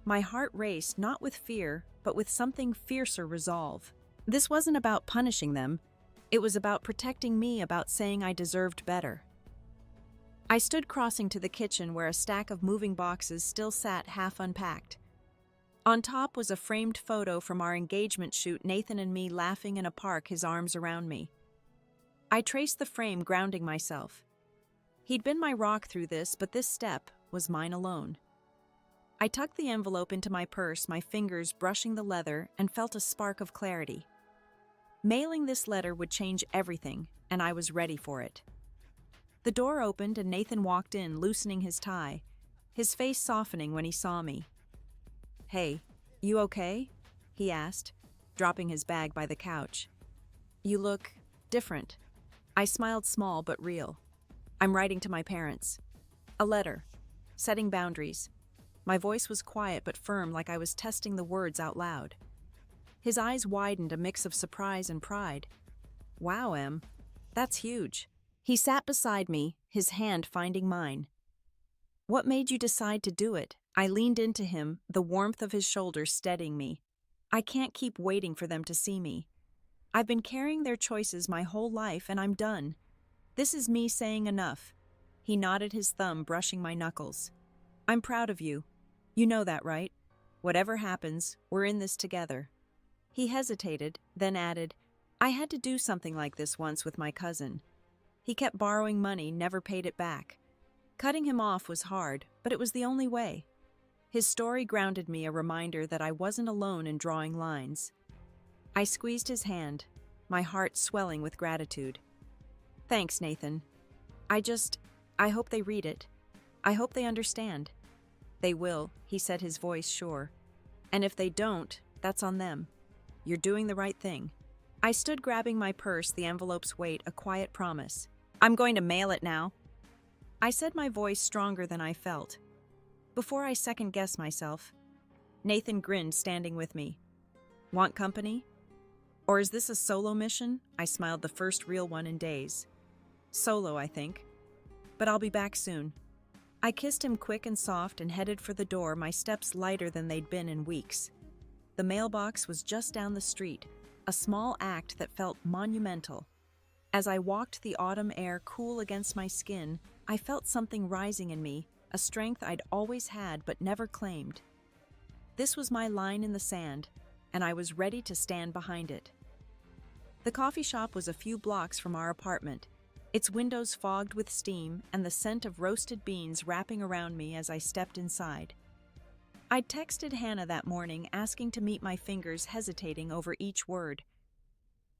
My heart raced, not with fear, but with something fiercer, resolve. This wasn't about punishing them. It was about protecting me, about saying I deserved better. I stood crossing to the kitchen where a stack of moving boxes still sat half unpacked. On top was a framed photo from our engagement shoot, Nathan and me laughing in a park, his arms around me. I traced the frame, grounding myself. He'd been my rock through this, but this step was mine alone. I tucked the envelope into my purse, my fingers brushing the leather, and felt a spark of clarity. Mailing this letter would change everything, and I was ready for it. The door opened and Nathan walked in, loosening his tie, his face softening when he saw me. "Hey, you okay?" he asked, dropping his bag by the couch. "You look different." I smiled, small but real. "I'm writing to my parents. A letter. Setting boundaries." My voice was quiet but firm, like I was testing the words out loud. His eyes widened, a mix of surprise and pride. "Wow, Em, that's huge." He sat beside me, his hand finding mine. "What made you decide to do it?" I leaned into him, the warmth of his shoulders steadying me. "I can't keep waiting for them to see me. I've been carrying their choices my whole life, and I'm done. This is me saying enough." He nodded, his thumb brushing my knuckles. "I'm proud of you. You know that, right? Whatever happens, we're in this together." He hesitated, then added, "I had to do something like this once with my cousin. He kept borrowing money, never paid it back. Cutting him off was hard, but it was the only way. His story grounded me, a reminder that I wasn't alone in drawing lines. I squeezed his hand, my heart swelling with gratitude. Thanks, Nathan. I hope they read it. I hope they understand. They will, he said, his voice sure. And if they don't, that's on them. You're doing the right thing. I stood grabbing my purse, the envelope's weight, a quiet promise. I'm going to mail it now. I said, my voice stronger than I felt. Before I second-guessed myself, Nathan grinned, standing with me. Want company? Or is this a solo mission? I smiled, the first real one in days. Solo, I think. But I'll be back soon. I kissed him quick and soft and headed for the door, my steps lighter than they'd been in weeks. The mailbox was just down the street, a small act that felt monumental. As I walked, the autumn air cool against my skin, I felt something rising in me, a strength I'd always had but never claimed. This was my line in the sand, and I was ready to stand behind it. The coffee shop was a few blocks from our apartment, its windows fogged with steam and the scent of roasted beans wrapping around me as I stepped inside. I'd texted Hannah that morning, asking to meet, my fingers hesitating over each word.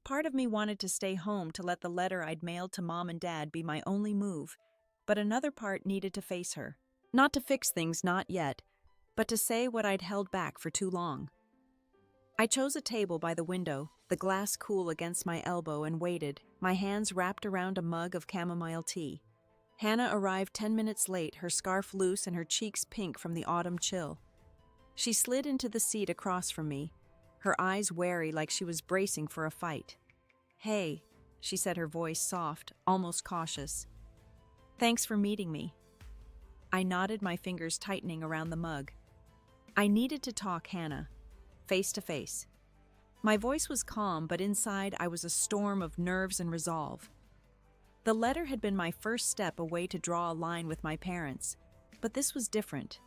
Part of me wanted to stay home to let the letter I'd mailed to Mom and Dad be my only move, but another part needed to face her. Not to fix things, not yet, but to say what I'd held back for too long. I chose a table by the window, the glass cool against my elbow, and waited, my hands wrapped around a mug of chamomile tea. Hannah arrived 10 minutes late, her scarf loose and her cheeks pink from the autumn chill. She slid into the seat across from me, her eyes wary, like she was bracing for a fight. Hey, she said, her voice soft, almost cautious. Thanks for meeting me. I nodded, my fingers tightening around the mug. I needed to talk, Hannah, face to face. My voice was calm, but inside I was a storm of nerves and resolve. The letter had been my first step away to draw a line with my parents, but this was different.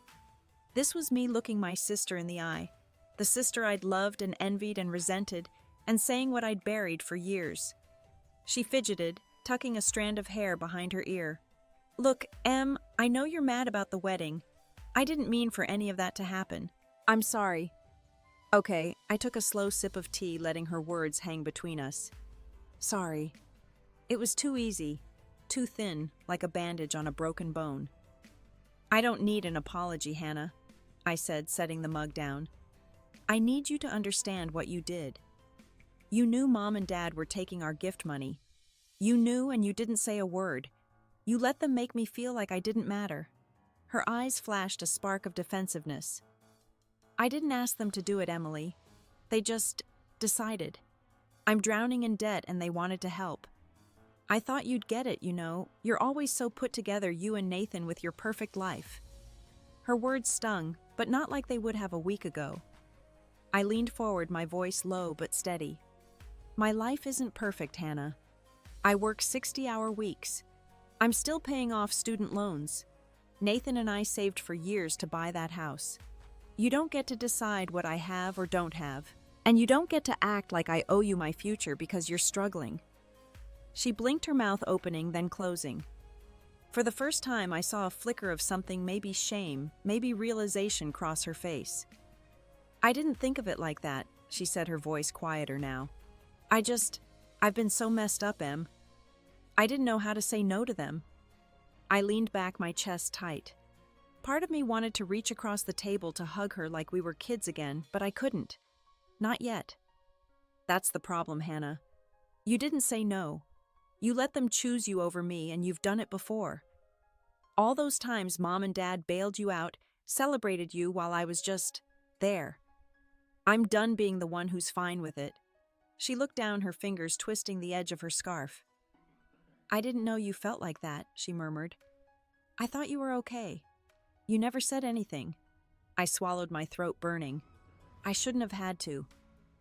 This was me looking my sister in the eye, the sister I'd loved and envied and resented, and saying what I'd buried for years. She fidgeted, tucking a strand of hair behind her ear. Look, Em, I know you're mad about the wedding. I didn't mean for any of that to happen. I'm sorry. Okay, I took a slow sip of tea, letting her words hang between us. Sorry. It was too easy, too thin, like a bandage on a broken bone. I don't need an apology, Hannah, I said, setting the mug down. I need you to understand what you did. You knew Mom and Dad were taking our gift money. You knew, and you didn't say a word. You let them make me feel like I didn't matter. Her eyes flashed a spark of defensiveness. I didn't ask them to do it, Emily. They just decided. I'm drowning in debt and they wanted to help. I thought you'd get it, you know. You're always so put together, you and Nathan, with your perfect life. Her words stung, but not like they would have a week ago. I leaned forward, my voice low but steady. My life isn't perfect, Hannah. I work 60-hour weeks. I'm still paying off student loans. Nathan and I saved for years to buy that house. You don't get to decide what I have or don't have, and you don't get to act like I owe you my future because you're struggling. She blinked, her mouth opening, then closing. For the first time, I saw a flicker of something, maybe shame, maybe realization, cross her face. I didn't think of it like that, she said, her voice quieter now. I've been so messed up, Em. I didn't know how to say no to them. I leaned back, my chest tight. Part of me wanted to reach across the table to hug her like we were kids again, but I couldn't. Not yet. That's the problem, Hannah. You didn't say no. You let them choose you over me, and you've done it before. All those times Mom and Dad bailed you out, celebrated you while I was just there. I'm done being the one who's fine with it. She looked down, her fingers twisting the edge of her scarf. I didn't know you felt like that, she murmured. I thought you were okay. You never said anything. I swallowed, my throat burning. I shouldn't have had to.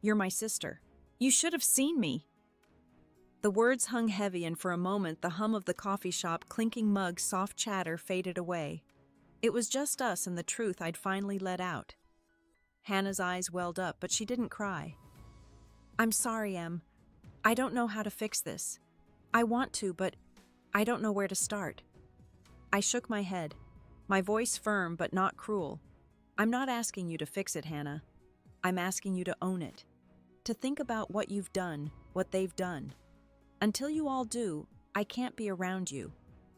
You're my sister. You should have seen me. The words hung heavy, and for a moment the hum of the coffee shop, clinking mugs, soft chatter faded away. It was just us and the truth I'd finally let out. Hannah's eyes welled up, but she didn't cry. I'm sorry, Em. I don't know how to fix this. I want to, but I don't know where to start. I shook my head, my voice firm but not cruel. I'm not asking you to fix it, Hannah. I'm asking you to own it. To think about what you've done, what they've done. Until you all do, I can't be around you.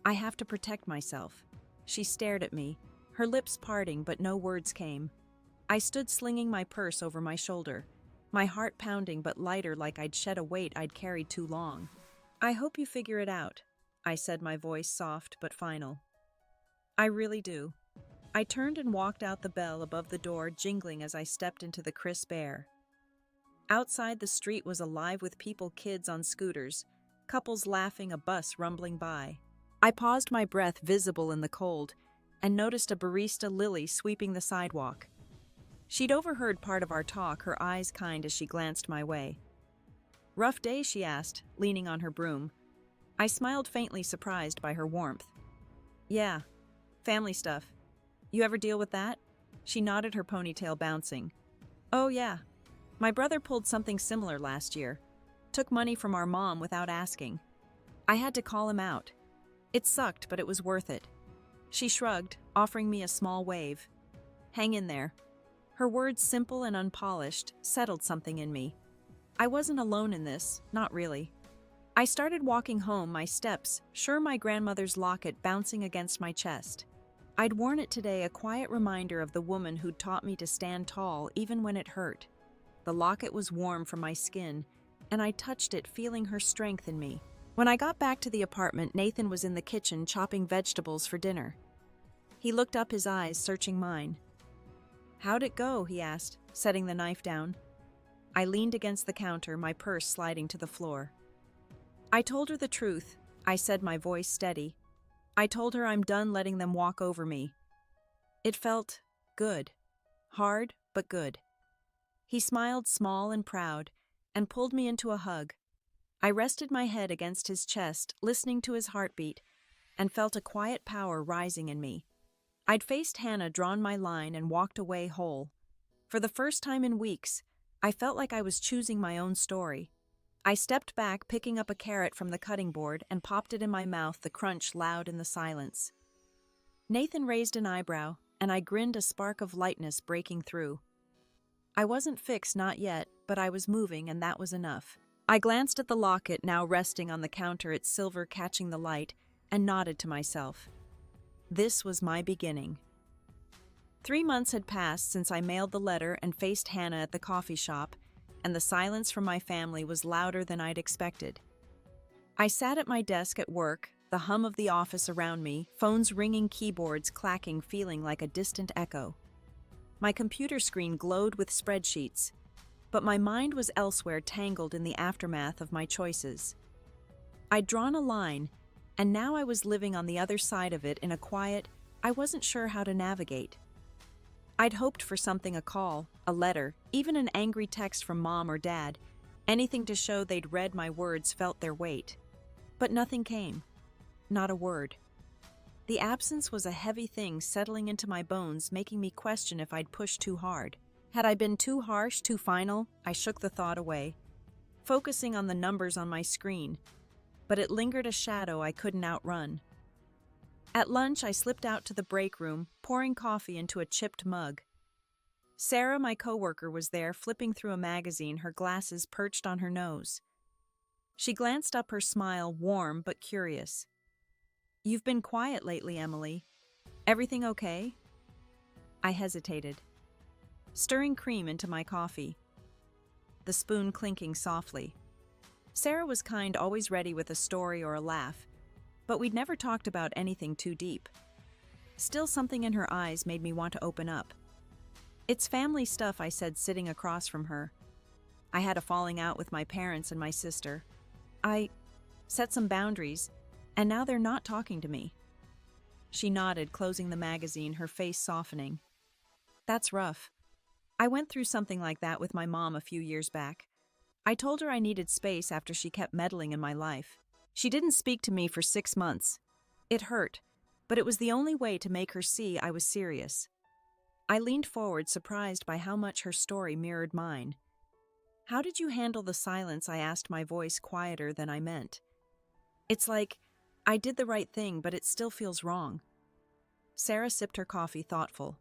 I have to protect myself. She stared at me, her lips parting but no words came. I stood slinging my purse over my shoulder, my heart pounding but lighter like I'd shed a weight I'd carried too long. I hope you figure it out, I said, my voice soft but final. I really do. I turned and walked out, the bell above the door jingling as I stepped into the crisp air. Outside, the street was alive with people, kids on scooters, couples laughing, a bus rumbling by. I paused, my breath visible in the cold, and noticed a barista, Lily, sweeping the sidewalk. She'd overheard part of our talk, her eyes kind as she glanced my way. Rough day, she asked, leaning on her broom. I smiled, faintly surprised by her warmth. Yeah, family stuff. You ever deal with that? She nodded, her ponytail bouncing. Oh yeah. My brother pulled something similar last year. Took money from our mom without asking. I had to call him out. It sucked, but it was worth it. She shrugged, offering me a small wave. Hang in there. Her words, simple and unpolished, settled something in me. I wasn't alone in this, not really. I started walking home, my steps, sure, my grandmother's locket bouncing against my chest. I'd worn it today, a quiet reminder of the woman who'd taught me to stand tall even when it hurt. The locket was warm from my skin, and I touched it, feeling her strength in me. When I got back to the apartment, Nathan was in the kitchen chopping vegetables for dinner. He looked up, his eyes searching mine. How'd it go? He asked, setting the knife down. I leaned against the counter, my purse sliding to the floor. I told her the truth, I said, my voice steady. I told her I'm done letting them walk over me. It felt good. Hard, but good. He smiled, small and proud, and pulled me into a hug. I rested my head against his chest, listening to his heartbeat, and felt a quiet power rising in me. I'd faced Hannah, drawn my line, and walked away whole. For the first time in weeks, I felt like I was choosing my own story. I stepped back, picking up a carrot from the cutting board, and popped it in my mouth, the crunch loud in the silence. Nathan raised an eyebrow, and I grinned, a spark of lightness breaking through. I wasn't fixed, not yet, but I was moving, and that was enough. I glanced at the locket, now resting on the counter, its silver catching the light, and nodded to myself. This was my beginning. 3 months had passed since I mailed the letter and faced Hannah at the coffee shop, and the silence from my family was louder than I'd expected. I sat at my desk at work, the hum of the office around me, phones ringing, keyboards clacking, feeling like a distant echo. My computer screen glowed with spreadsheets, but my mind was elsewhere, tangled in the aftermath of my choices. I'd drawn a line, and now I was living on the other side of it in a quiet I wasn't sure how to navigate. I'd hoped for something, a call, a letter, even an angry text from mom or dad, anything to show they'd read my words, felt their weight. But nothing came. Not a word. The absence was a heavy thing settling into my bones, making me question if I'd pushed too hard. Had I been too harsh, too final? I shook the thought away, focusing on the numbers on my screen, but it lingered, a shadow I couldn't outrun. At lunch, I slipped out to the break room, pouring coffee into a chipped mug. Sarah, my coworker, was there, flipping through a magazine, her glasses perched on her nose. She glanced up, her smile warm but curious. You've been quiet lately, Emily. Everything okay? I hesitated, stirring cream into my coffee, the spoon clinking softly. Sarah was kind, always ready with a story or a laugh, but we'd never talked about anything too deep. Still, something in her eyes made me want to open up. It's family stuff, I said, sitting across from her. I had a falling out with my parents and my sister. I set some boundaries, and now they're not talking to me. She nodded, closing the magazine, her face softening. That's rough. I went through something like that with my mom a few years back. I told her I needed space after she kept meddling in my life. She didn't speak to me for 6 months. It hurt, but it was the only way to make her see I was serious. I leaned forward, surprised by how much her story mirrored mine. How did you handle the silence? I asked, my voice quieter than I meant. It's like I did the right thing, but it still feels wrong. Sarah sipped her coffee, thoughtful.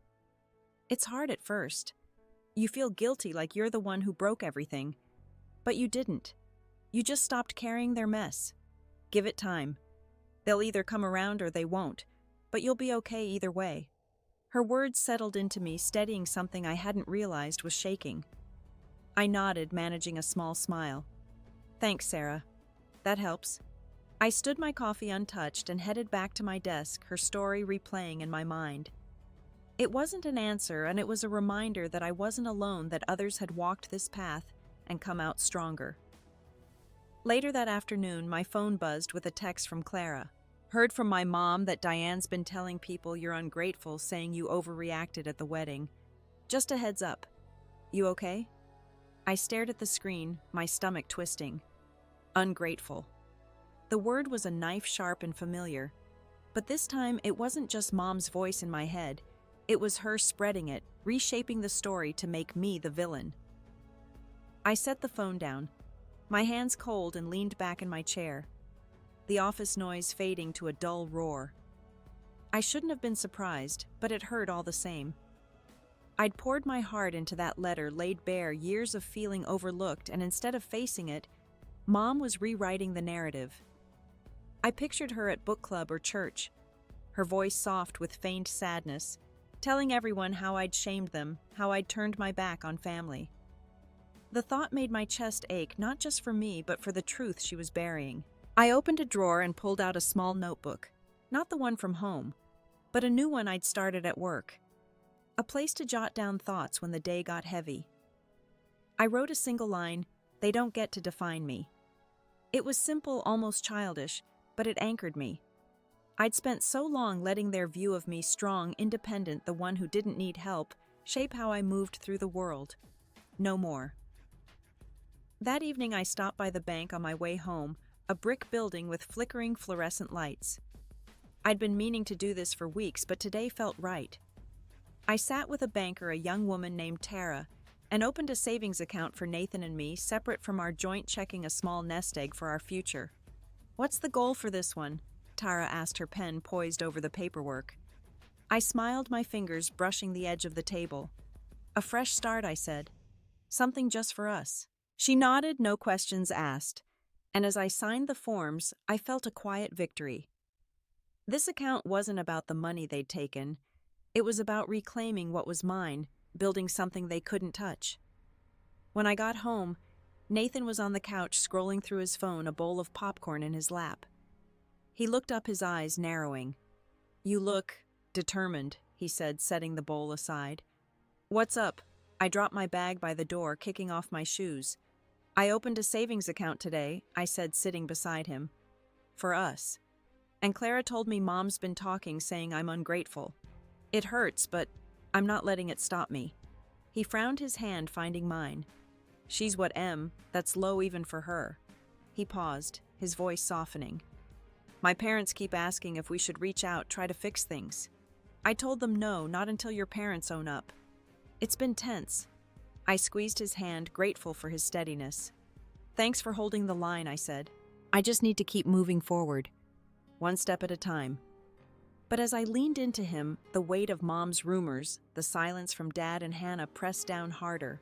It's hard at first. You feel guilty like you're the one who broke everything. But you didn't. You just stopped carrying their mess. Give it time. They'll either come around or they won't, but you'll be okay either way. Her words settled into me, steadying something I hadn't realized was shaking. I nodded, managing a small smile. Thanks, Sarah. That helps. I stood my coffee untouched and headed back to my desk, her story replaying in my mind. It wasn't an answer, and it was a reminder that I wasn't alone, that others had walked this path and come out stronger. Later that afternoon, my phone buzzed with a text from Clara. Heard from my mom that Diane's been telling people you're ungrateful, saying you overreacted at the wedding. Just a heads up. You okay? I stared at the screen, my stomach twisting. Ungrateful. The word was a knife sharp and familiar. But this time, it wasn't just Mom's voice in my head. It was her spreading it, reshaping the story to make me the villain. I set the phone down, my hands cold, and leaned back in my chair, the office noise fading to a dull roar. I shouldn't have been surprised, but it hurt all the same. I'd poured my heart into that letter, laid bare years of feeling overlooked, and instead of facing it, Mom was rewriting the narrative. I pictured her at book club or church, her voice soft with faint sadness, telling everyone how I'd shamed them, how I'd turned my back on family. The thought made my chest ache, not just for me, but for the truth she was burying. I opened a drawer and pulled out a small notebook, not the one from home, but a new one I'd started at work. A place to jot down thoughts when the day got heavy. I wrote a single line, "They don't get to define me." It was simple, almost childish, but it anchored me. I'd spent so long letting their view of me, strong, independent, the one who didn't need help, shape how I moved through the world. No more. That evening I stopped by the bank on my way home, a brick building with flickering fluorescent lights. I'd been meaning to do this for weeks, but today felt right. I sat with a banker, a young woman named Tara, and opened a savings account for Nathan and me, separate from our joint checking, a small nest egg for our future. "What's the goal for this one?" Tara asked, her pen poised over the paperwork. I smiled, my fingers brushing the edge of the table. "A fresh start," I said. "Something just for us." She nodded, no questions asked, and as I signed the forms, I felt a quiet victory. This account wasn't about the money they'd taken. It was about reclaiming what was mine, building something they couldn't touch. When I got home, Nathan was on the couch scrolling through his phone, a bowl of popcorn in his lap. He looked up, his eyes narrowing. "You look determined," he said, setting the bowl aside. "What's up?" I dropped my bag by the door, kicking off my shoes. "I opened a savings account today," I said, sitting beside him. "For us. And Clara told me Mom's been talking, saying I'm ungrateful. It hurts, but I'm not letting it stop me." He frowned, his hand finding mine. "She's what that's low even for her." He paused, his voice softening. "My parents keep asking if we should reach out, try to fix things. I told them no, not until your parents own up. It's been tense." I squeezed his hand, grateful for his steadiness. "Thanks for holding the line," I said. "I just need to keep moving forward, one step at a time." But as I leaned into him, the weight of Mom's rumors, the silence from Dad and Hannah pressed down harder.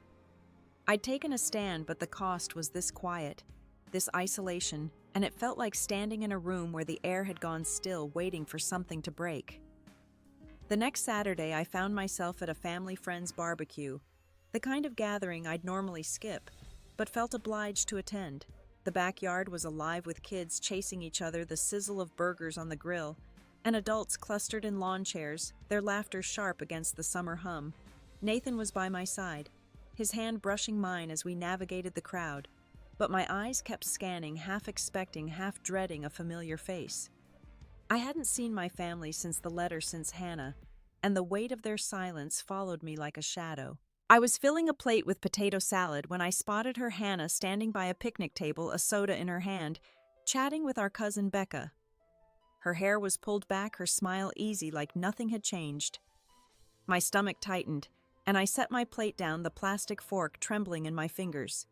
I'd taken a stand, but the cost was this quiet, this isolation, and it felt like standing in a room where the air had gone still, waiting for something to break. The next Saturday, I found myself at a family friend's barbecue, the kind of gathering I'd normally skip, but felt obliged to attend. The backyard was alive with kids chasing each other, the sizzle of burgers on the grill, and adults clustered in lawn chairs, their laughter sharp against the summer hum. Nathan was by my side, his hand brushing mine as we navigated the crowd, but my eyes kept scanning, half expecting, half dreading a familiar face. I hadn't seen my family since the letter, since Hannah, and the weight of their silence followed me like a shadow. I was filling a plate with potato salad when I spotted her, Hannah, standing by a picnic table, a soda in her hand, chatting with our cousin Becca. Her hair was pulled back, her smile easy, like nothing had changed. My stomach tightened, and I set my plate down, the plastic fork trembling in my fingers.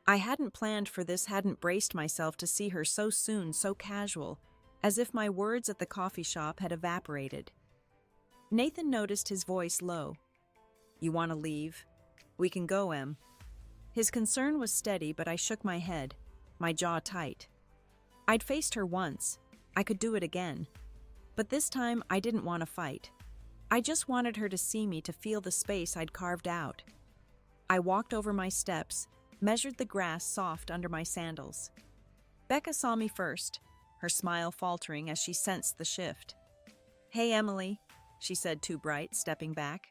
I hadn't planned for this, hadn't braced myself to see her so soon, so casual, as if my words at the coffee shop had evaporated. Nathan noticed his voice low. "You want to leave? We can go, Em." His concern was steady, but I shook my head, my jaw tight. I'd faced her once. I could do it again. But this time, I didn't want to fight. I just wanted her to see me, to feel the space I'd carved out. I walked over my steps, measured the grass soft under my sandals. Becca saw me first, her smile faltering as she sensed the shift. "Hey, Emily," she said, too bright, stepping back.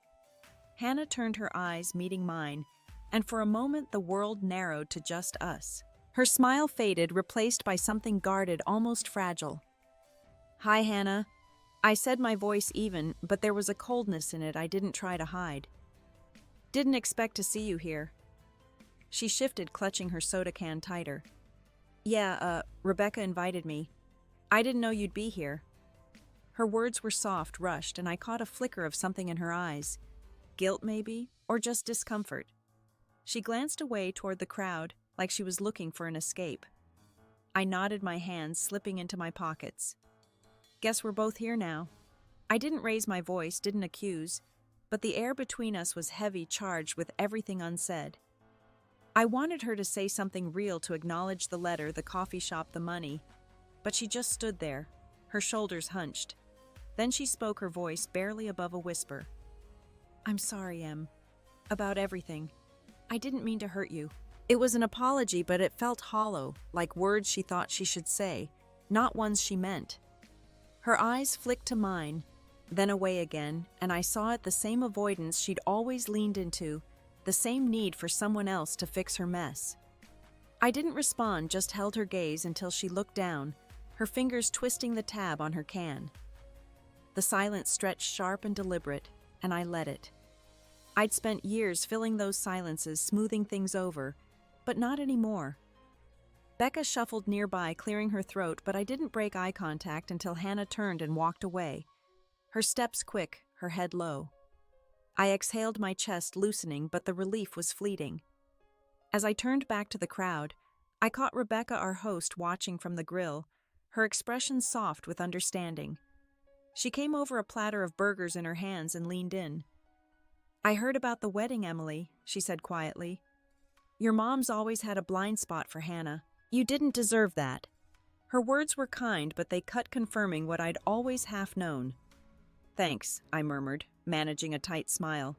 Hannah turned her eyes, meeting mine, and for a moment the world narrowed to just us. Her smile faded, replaced by something guarded, almost fragile. "Hi, Hannah." I said, my voice even, but there was a coldness in it I didn't try to hide. "Didn't expect to see you here." She shifted, clutching her soda can tighter. "Yeah, Rebecca invited me. I didn't know you'd be here." Her words were soft, rushed, and I caught a flicker of something in her eyes. Guilt, maybe, or just discomfort. She glanced away toward the crowd, like she was looking for an escape. I nodded, my hands slipping into my pockets. "Guess we're both here now." I didn't raise my voice, didn't accuse, but the air between us was heavy, charged with everything unsaid. I wanted her to say something real, to acknowledge the letter, the coffee shop, the money, but she just stood there, her shoulders hunched. Then she spoke, her voice barely above a whisper. "I'm sorry, Em. About everything. I didn't mean to hurt you." It was an apology, but it felt hollow, like words she thought she should say, not ones she meant. Her eyes flicked to mine, then away again, and I saw it, the same avoidance she'd always leaned into, the same need for someone else to fix her mess. I didn't respond, just held her gaze until she looked down, her fingers twisting the tab on her can. The silence stretched sharp and deliberate, and I let it. I'd spent years filling those silences, smoothing things over, but not anymore. Becca shuffled nearby, clearing her throat, but I didn't break eye contact until Hannah turned and walked away, her steps quick, her head low. I exhaled, my chest loosening, but the relief was fleeting. As I turned back to the crowd, I caught Rebecca, our host, watching from the grill, her expression soft with understanding. She came over, a platter of burgers in her hands, and leaned in. "I heard about the wedding, Emily," she said quietly. "Your mom's always had a blind spot for Hannah. You didn't deserve that." Her words were kind, but they cut, confirming what I'd always half known. "Thanks," I murmured, managing a tight smile.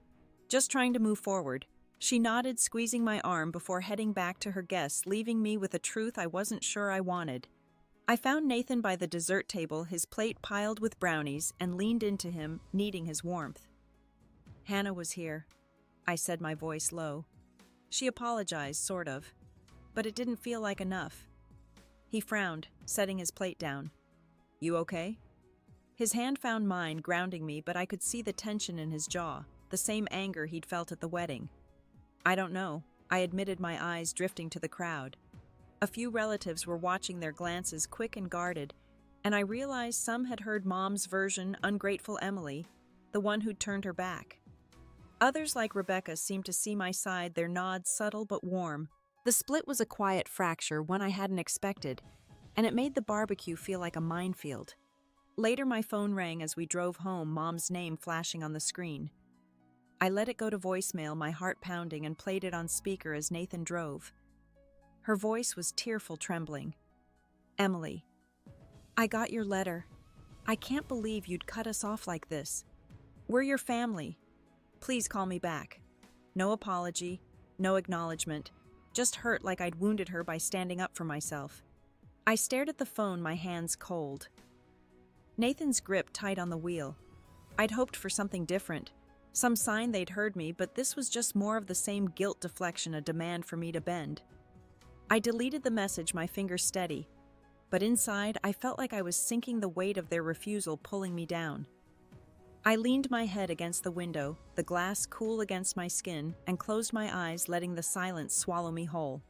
"Just trying to move forward." She nodded, squeezing my arm before heading back to her guests, leaving me with a truth I wasn't sure I wanted. I found Nathan by the dessert table, his plate piled with brownies, and leaned into him, needing his warmth. "Hannah was here," I said, my voice low. She apologized, sort of, but it didn't feel like enough. He frowned, setting his plate down. "You okay?" His hand found mine, grounding me, but I could see the tension in his jaw, the same anger he'd felt at the wedding. "I don't know," I admitted, my eyes drifting to the crowd. A few relatives were watching, their glances quick and guarded, and I realized some had heard Mom's version, ungrateful Emily, the one who'd turned her back. Others, like Rebecca, seemed to see my side, their nods subtle but warm. The split was a quiet fracture, one I hadn't expected, and it made the barbecue feel like a minefield. Later, my phone rang as we drove home, Mom's name flashing on the screen. I let it go to voicemail, my heart pounding, and played it on speaker as Nathan drove. Her voice was tearful, trembling. "Emily, I got your letter. I can't believe you'd cut us off like this. We're your family. Please call me back." No apology, no acknowledgement, just hurt, like I'd wounded her by standing up for myself. I stared at the phone, my hands cold. Nathan's grip tight on the wheel. I'd hoped for something different, some sign they'd heard me, but this was just more of the same guilt deflection, a demand for me to bend. I deleted the message, my fingers steady, but inside I felt like I was sinking, the weight of their refusal pulling me down. I leaned my head against the window, the glass cool against my skin, and closed my eyes, letting the silence swallow me whole.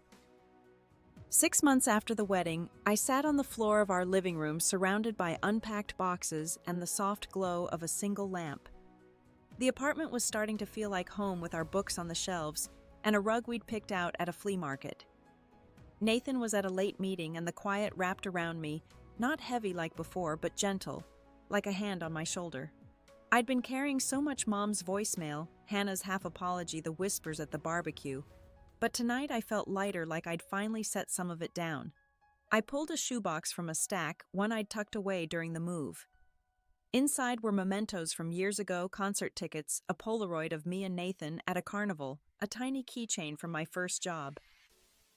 6 months after the wedding, I sat on the floor of our living room, surrounded by unpacked boxes and the soft glow of a single lamp. The apartment was starting to feel like home, with our books on the shelves and a rug we'd picked out at a flea market. Nathan was at a late meeting, and the quiet wrapped around me, not heavy like before, but gentle, like a hand on my shoulder. I'd been carrying so much Mom's voicemail, Hannah's half apology, the whispers at the barbecue, but tonight I felt lighter, like I'd finally set some of it down. I pulled a shoebox from a stack, one I'd tucked away during the move. Inside were mementos from years ago, concert tickets, a Polaroid of me and Nathan at a carnival, a tiny keychain from my first job.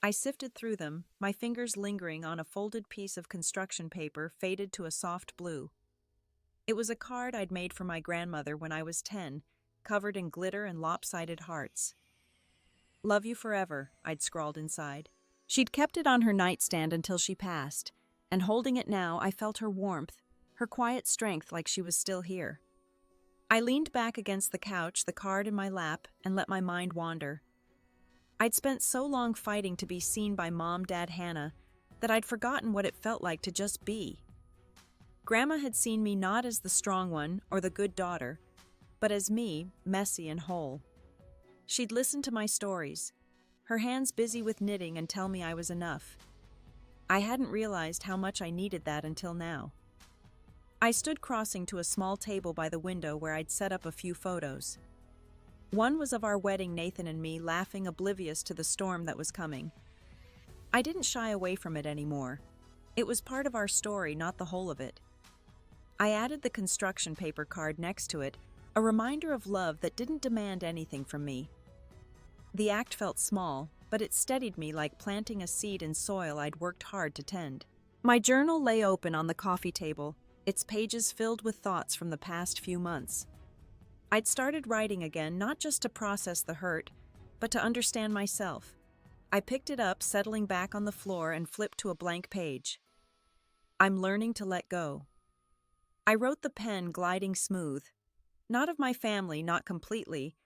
I sifted through them, my fingers lingering on a folded piece of construction paper faded to a soft blue. It was a card I'd made for my grandmother when I was 10, covered in glitter and lopsided hearts. "Love you forever," I'd scrawled inside. She'd kept it on her nightstand until she passed, and holding it now, I felt her warmth, her quiet strength, like she was still here. I leaned back against the couch, the card in my lap, and let my mind wander. I'd spent so long fighting to be seen by Mom, Dad, Hannah, that I'd forgotten what it felt like to just be. Grandma had seen me not as the strong one or the good daughter, but as me, messy and whole. She'd listen to my stories, her hands busy with knitting, and tell me I was enough. I hadn't realized how much I needed that until now. I stood crossing to a small table by the window where I'd set up a few photos. One was of our wedding, Nathan and me laughing, oblivious to the storm that was coming. I didn't shy away from it anymore. It was part of our story, not the whole of it. I added the construction paper card next to it, a reminder of love that didn't demand anything from me. The act felt small, but it steadied me like planting a seed in soil I'd worked hard to tend. My journal lay open on the coffee table, its pages filled with thoughts from the past few months. I'd started writing again, not just to process the hurt, but to understand myself. I picked it up, settling back on the floor, and flipped to a blank page. "I'm learning to let go." I wrote, the pen gliding smooth. Not of my family, not completely,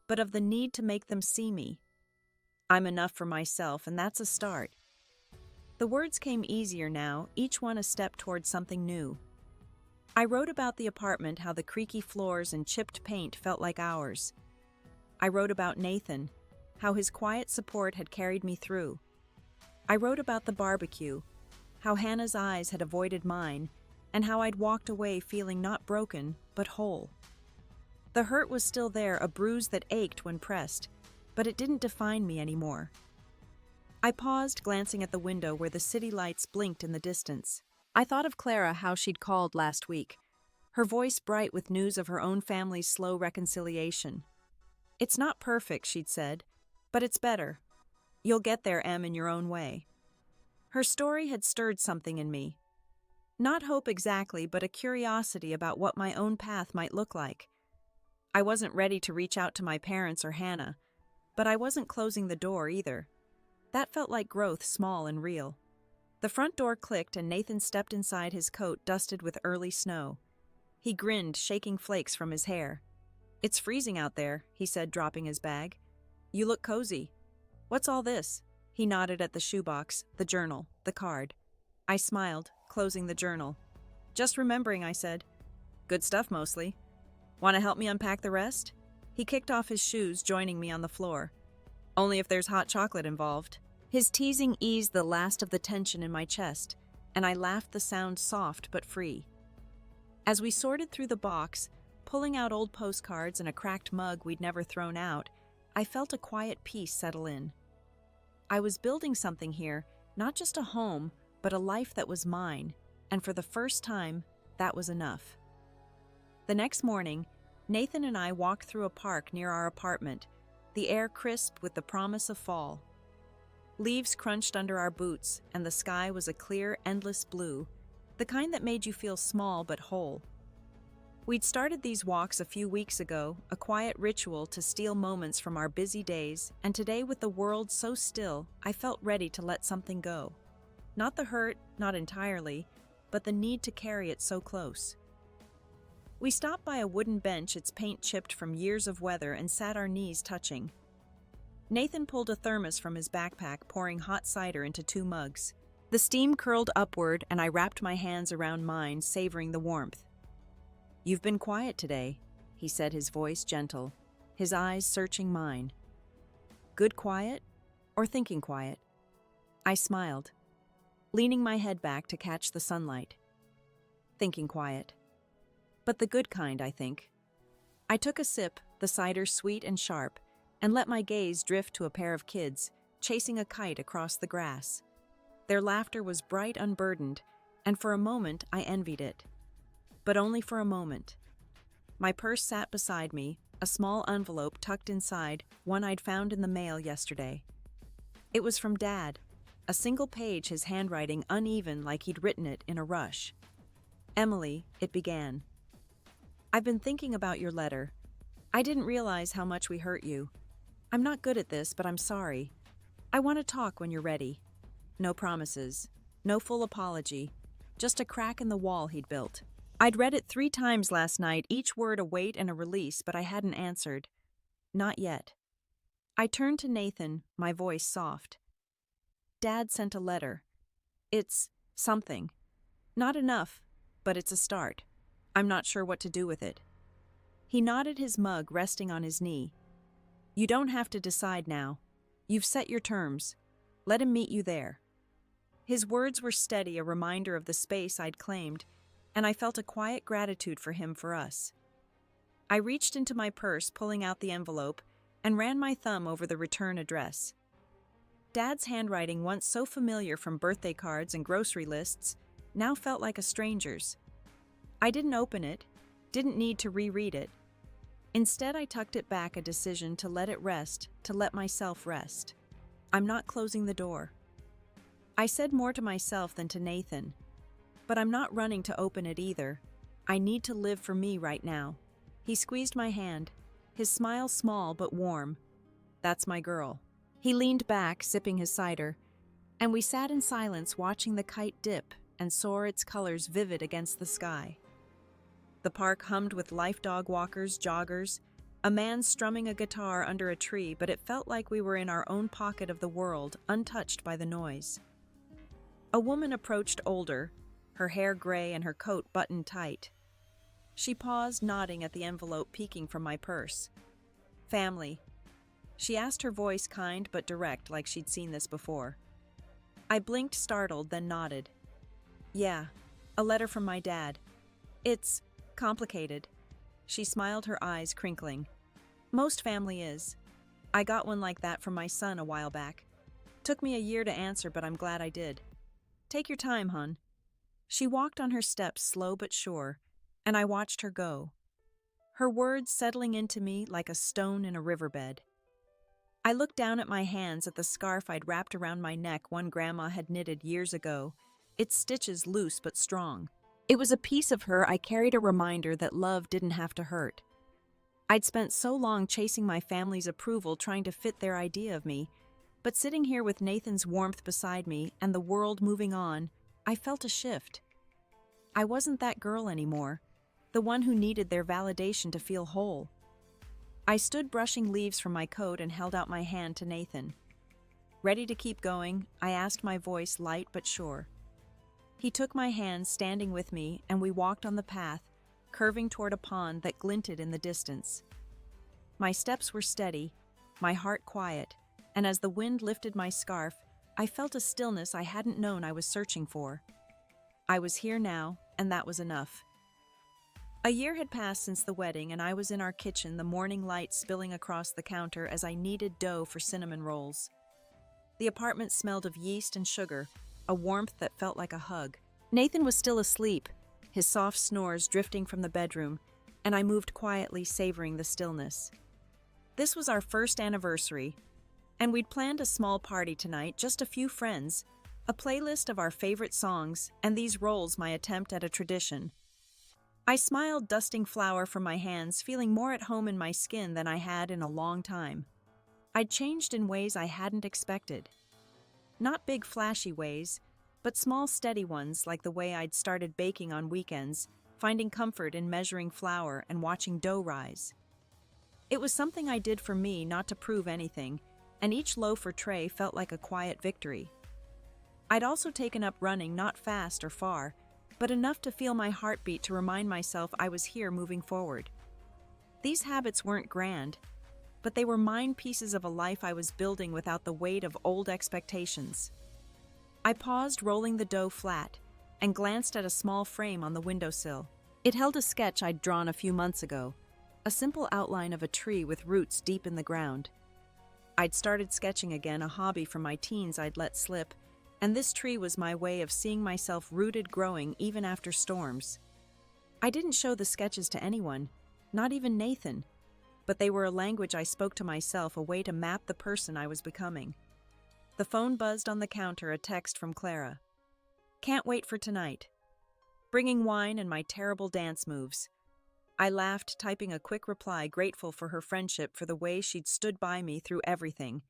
but of the need to make them see me. I'm enough for myself, and that's a start. The words came easier now, each one a step towards something new. I wrote about the apartment, how the creaky floors and chipped paint felt like ours. I wrote about Nathan, how his quiet support had carried me through. I wrote about the barbecue, how Hannah's eyes had avoided mine, and how I'd walked away feeling not broken, but whole. The hurt was still there, a bruise that ached when pressed, but it didn't define me anymore. I paused, glancing at the window where the city lights blinked in the distance. I thought of Clara, how she'd called last week, her voice bright with news of her own family's slow reconciliation. "It's not perfect," she'd said, "but it's better. You'll get there, Em, in your own way." Her story had stirred something in me. Not hope exactly, but a curiosity about what my own path might look like. I wasn't ready to reach out to my parents or Hannah, but I wasn't closing the door either. That felt like growth, small and real. The front door clicked and Nathan stepped inside, his coat dusted with early snow. He grinned, shaking flakes from his hair. "It's freezing out there," he said, dropping his bag. "You look cozy. What's all this?" He nodded at the shoebox, the journal, the card. I smiled, closing the journal. "Just remembering," I said. "Good stuff, mostly. Want to help me unpack the rest?" He kicked off his shoes, joining me on the floor. "Only if there's hot chocolate involved." His teasing eased the last of the tension in my chest, and I laughed, the sound soft but free. As we sorted through the box, pulling out old postcards and a cracked mug we'd never thrown out, I felt a quiet peace settle in. I was building something here, not just a home, but a life that was mine, and for the first time, that was enough. The next morning, Nathan and I walked through a park near our apartment, the air crisp with the promise of fall. Leaves crunched under our boots, and the sky was a clear, endless blue, the kind that made you feel small but whole. We'd started these walks a few weeks ago, a quiet ritual to steal moments from our busy days, and today, with the world so still, I felt ready to let something go. Not the hurt, not entirely, but the need to carry it so close. We stopped by a wooden bench, its paint chipped from years of weather, and sat, our knees touching. Nathan pulled a thermos from his backpack, pouring hot cider into 2 mugs. The steam curled upward, and I wrapped my hands around mine, savoring the warmth. "You've been quiet today," he said, his voice gentle, his eyes searching mine. "Good quiet, or thinking quiet?" I smiled. leaning my head back to catch the sunlight. Thinking quiet. But the good kind, I think. I took a sip, the cider sweet and sharp, and let my gaze drift to a pair of kids chasing a kite across the grass. Their laughter was bright, unburdened, and for a moment I envied it. But only for a moment. My purse sat beside me, a small envelope tucked inside, one I'd found in the mail yesterday. It was from Dad, a single page, his handwriting uneven like he'd written it in a rush. "Emily," it began. "I've been thinking about your letter. I didn't realize how much we hurt you. I'm not good at this, but I'm sorry. I want to talk when you're ready." No promises, no full apology, just a crack in the wall he'd built. I'd read it 3 times last night, each word a weight and a release, but I hadn't answered. Not yet. I turned to Nathan, my voice soft. "Dad sent a letter. It's something. Not enough, but it's a start. I'm not sure what to do with it." He nodded, his mug resting on his knee. "You don't have to decide now. You've set your terms. Let him meet you there." His words were steady, a reminder of the space I'd claimed, and I felt a quiet gratitude for him, for us. I reached into my purse, pulling out the envelope, and ran my thumb over the return address. Dad's handwriting, once so familiar from birthday cards and grocery lists, now felt like a stranger's. I didn't open it, didn't need to reread it. Instead, I tucked it back, a decision to let it rest, to let myself rest. "I'm not closing the door." I said more to myself than to Nathan. But I'm not running to open it either. I need to live for me right now. He squeezed my hand, his smile small but warm. "That's my girl." He leaned back, sipping his cider, and we sat in silence, watching the kite dip and soar, its colors vivid against the sky. The park hummed with life, dog walkers, joggers, a man strumming a guitar under a tree, but it felt like we were in our own pocket of the world, untouched by the noise. A woman approached, older, her hair gray and her coat buttoned tight. She paused, nodding at the envelope peeking from my purse. "Family." She asked, her voice kind but direct, like she'd seen this before. I blinked, startled, then nodded. "Yeah, a letter from my dad. It's complicated." She smiled, her eyes crinkling. "Most family is. I got one like that from my son a while back. Took me a year to answer, but I'm glad I did. Take your time, hun." She walked on her steps, slow but sure, and I watched her go. Her words settling into me like a stone in a riverbed. I looked down at my hands, at the scarf I'd wrapped around my neck, one Grandma had knitted years ago, its stitches loose but strong. It was a piece of her I carried, a reminder that love didn't have to hurt. I'd spent so long chasing my family's approval, trying to fit their idea of me, but sitting here with Nathan's warmth beside me and the world moving on, I felt a shift. I wasn't that girl anymore, the one who needed their validation to feel whole. I stood brushing leaves from my coat and held out my hand to Nathan. Ready to keep going, I asked, my voice light but sure. He took my hand, standing with me, and we walked on the path, curving toward a pond that glinted in the distance. My steps were steady, my heart quiet, and as the wind lifted my scarf, I felt a stillness I hadn't known I was searching for. I was here now, and that was enough. A year had passed since the wedding, and I was in our kitchen, the morning light spilling across the counter as I kneaded dough for cinnamon rolls. The apartment smelled of yeast and sugar, a warmth that felt like a hug. Nathan was still asleep, his soft snores drifting from the bedroom, and I moved quietly, savoring the stillness. This was our first anniversary, and we'd planned a small party tonight, just a few friends, a playlist of our favorite songs, and these rolls, my attempt at a tradition. I smiled, dusting flour from my hands, feeling more at home in my skin than I had in a long time. I'd changed in ways I hadn't expected. Not big flashy ways, but small steady ones, like the way I'd started baking on weekends, finding comfort in measuring flour and watching dough rise. It was something I did for me, not to prove anything, and each loaf or tray felt like a quiet victory. I'd also taken up running, not fast or far, but enough to feel my heartbeat, to remind myself I was here, moving forward. These habits weren't grand, but they were mine, pieces of a life I was building without the weight of old expectations. I paused, rolling the dough flat, and glanced at a small frame on the windowsill. It held a sketch I'd drawn a few months ago, a simple outline of a tree with roots deep in the ground. I'd started sketching again, a hobby from my teens I'd let slip, and this tree was my way of seeing myself rooted, growing even after storms. I didn't show the sketches to anyone, not even Nathan, but they were a language I spoke to myself, a way to map the person I was becoming. The phone buzzed on the counter, a text from Clara. "Can't wait for tonight." Bringing wine and my terrible dance moves. I laughed, typing a quick reply, grateful for her friendship, for the way she'd stood by me through everything.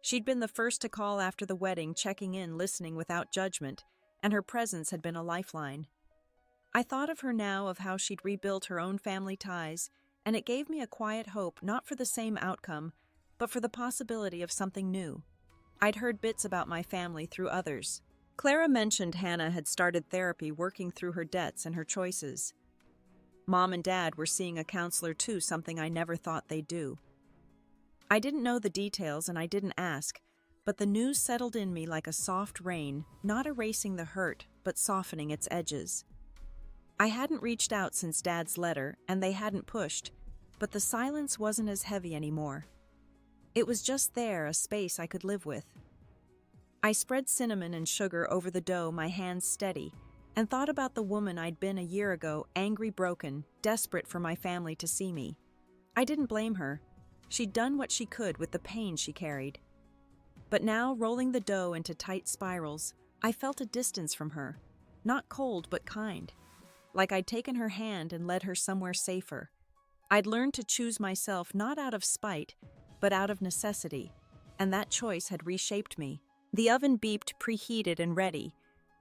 She'd been the first to call after the wedding, checking in, listening without judgment, and her presence had been a lifeline. I thought of her now, of how she'd rebuilt her own family ties, and it gave me a quiet hope, not for the same outcome, but for the possibility of something new. I'd heard bits about my family through others. Clara mentioned Hannah had started therapy, working through her debts and her choices. Mom and Dad were seeing a counselor too, something I never thought they'd do. I didn't know the details and I didn't ask, but the news settled in me like a soft rain, not erasing the hurt, but softening its edges. I hadn't reached out since Dad's letter, and they hadn't pushed, but the silence wasn't as heavy anymore. It was just there, a space I could live with. I spread cinnamon and sugar over the dough, my hands steady, and thought about the woman I'd been a year ago, angry, broken, desperate for my family to see me. I didn't blame her. She'd done what she could with the pain she carried. But now, rolling the dough into tight spirals, I felt a distance from her. Not cold, but kind. Like I'd taken her hand and led her somewhere safer. I'd learned to choose myself, not out of spite, but out of necessity, and that choice had reshaped me. The oven beeped, preheated and ready,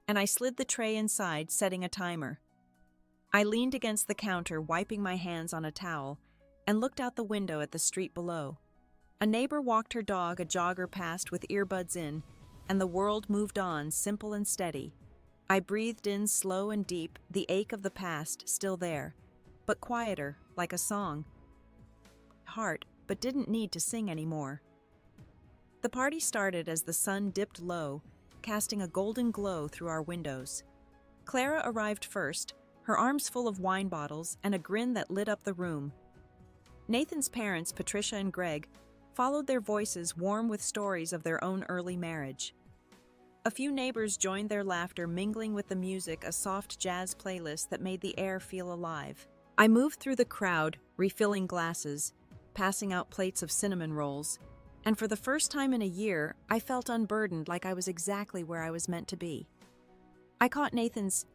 and I slid the tray inside, setting a timer. I leaned against the counter, wiping my hands on a towel, and looked out the window at the street below. A neighbor walked her dog, a jogger passed with earbuds in, and the world moved on, simple and steady. I breathed in slow and deep, the ache of the past still there, but quieter, like a song. Heart, but didn't need to sing anymore. The party started as the sun dipped low, casting a golden glow through our windows. Clara arrived first, her arms full of wine bottles and a grin that lit up the room. Nathan's parents, Patricia and Greg, followed, their voices warm with stories of their own early marriage. A few neighbors joined their laughter, mingling with the music, a soft jazz playlist that made the air feel alive. I moved through the crowd, refilling glasses, passing out plates of cinnamon rolls, and for the first time in a year, I felt unburdened, like I was exactly where I was meant to be. I caught Nathan's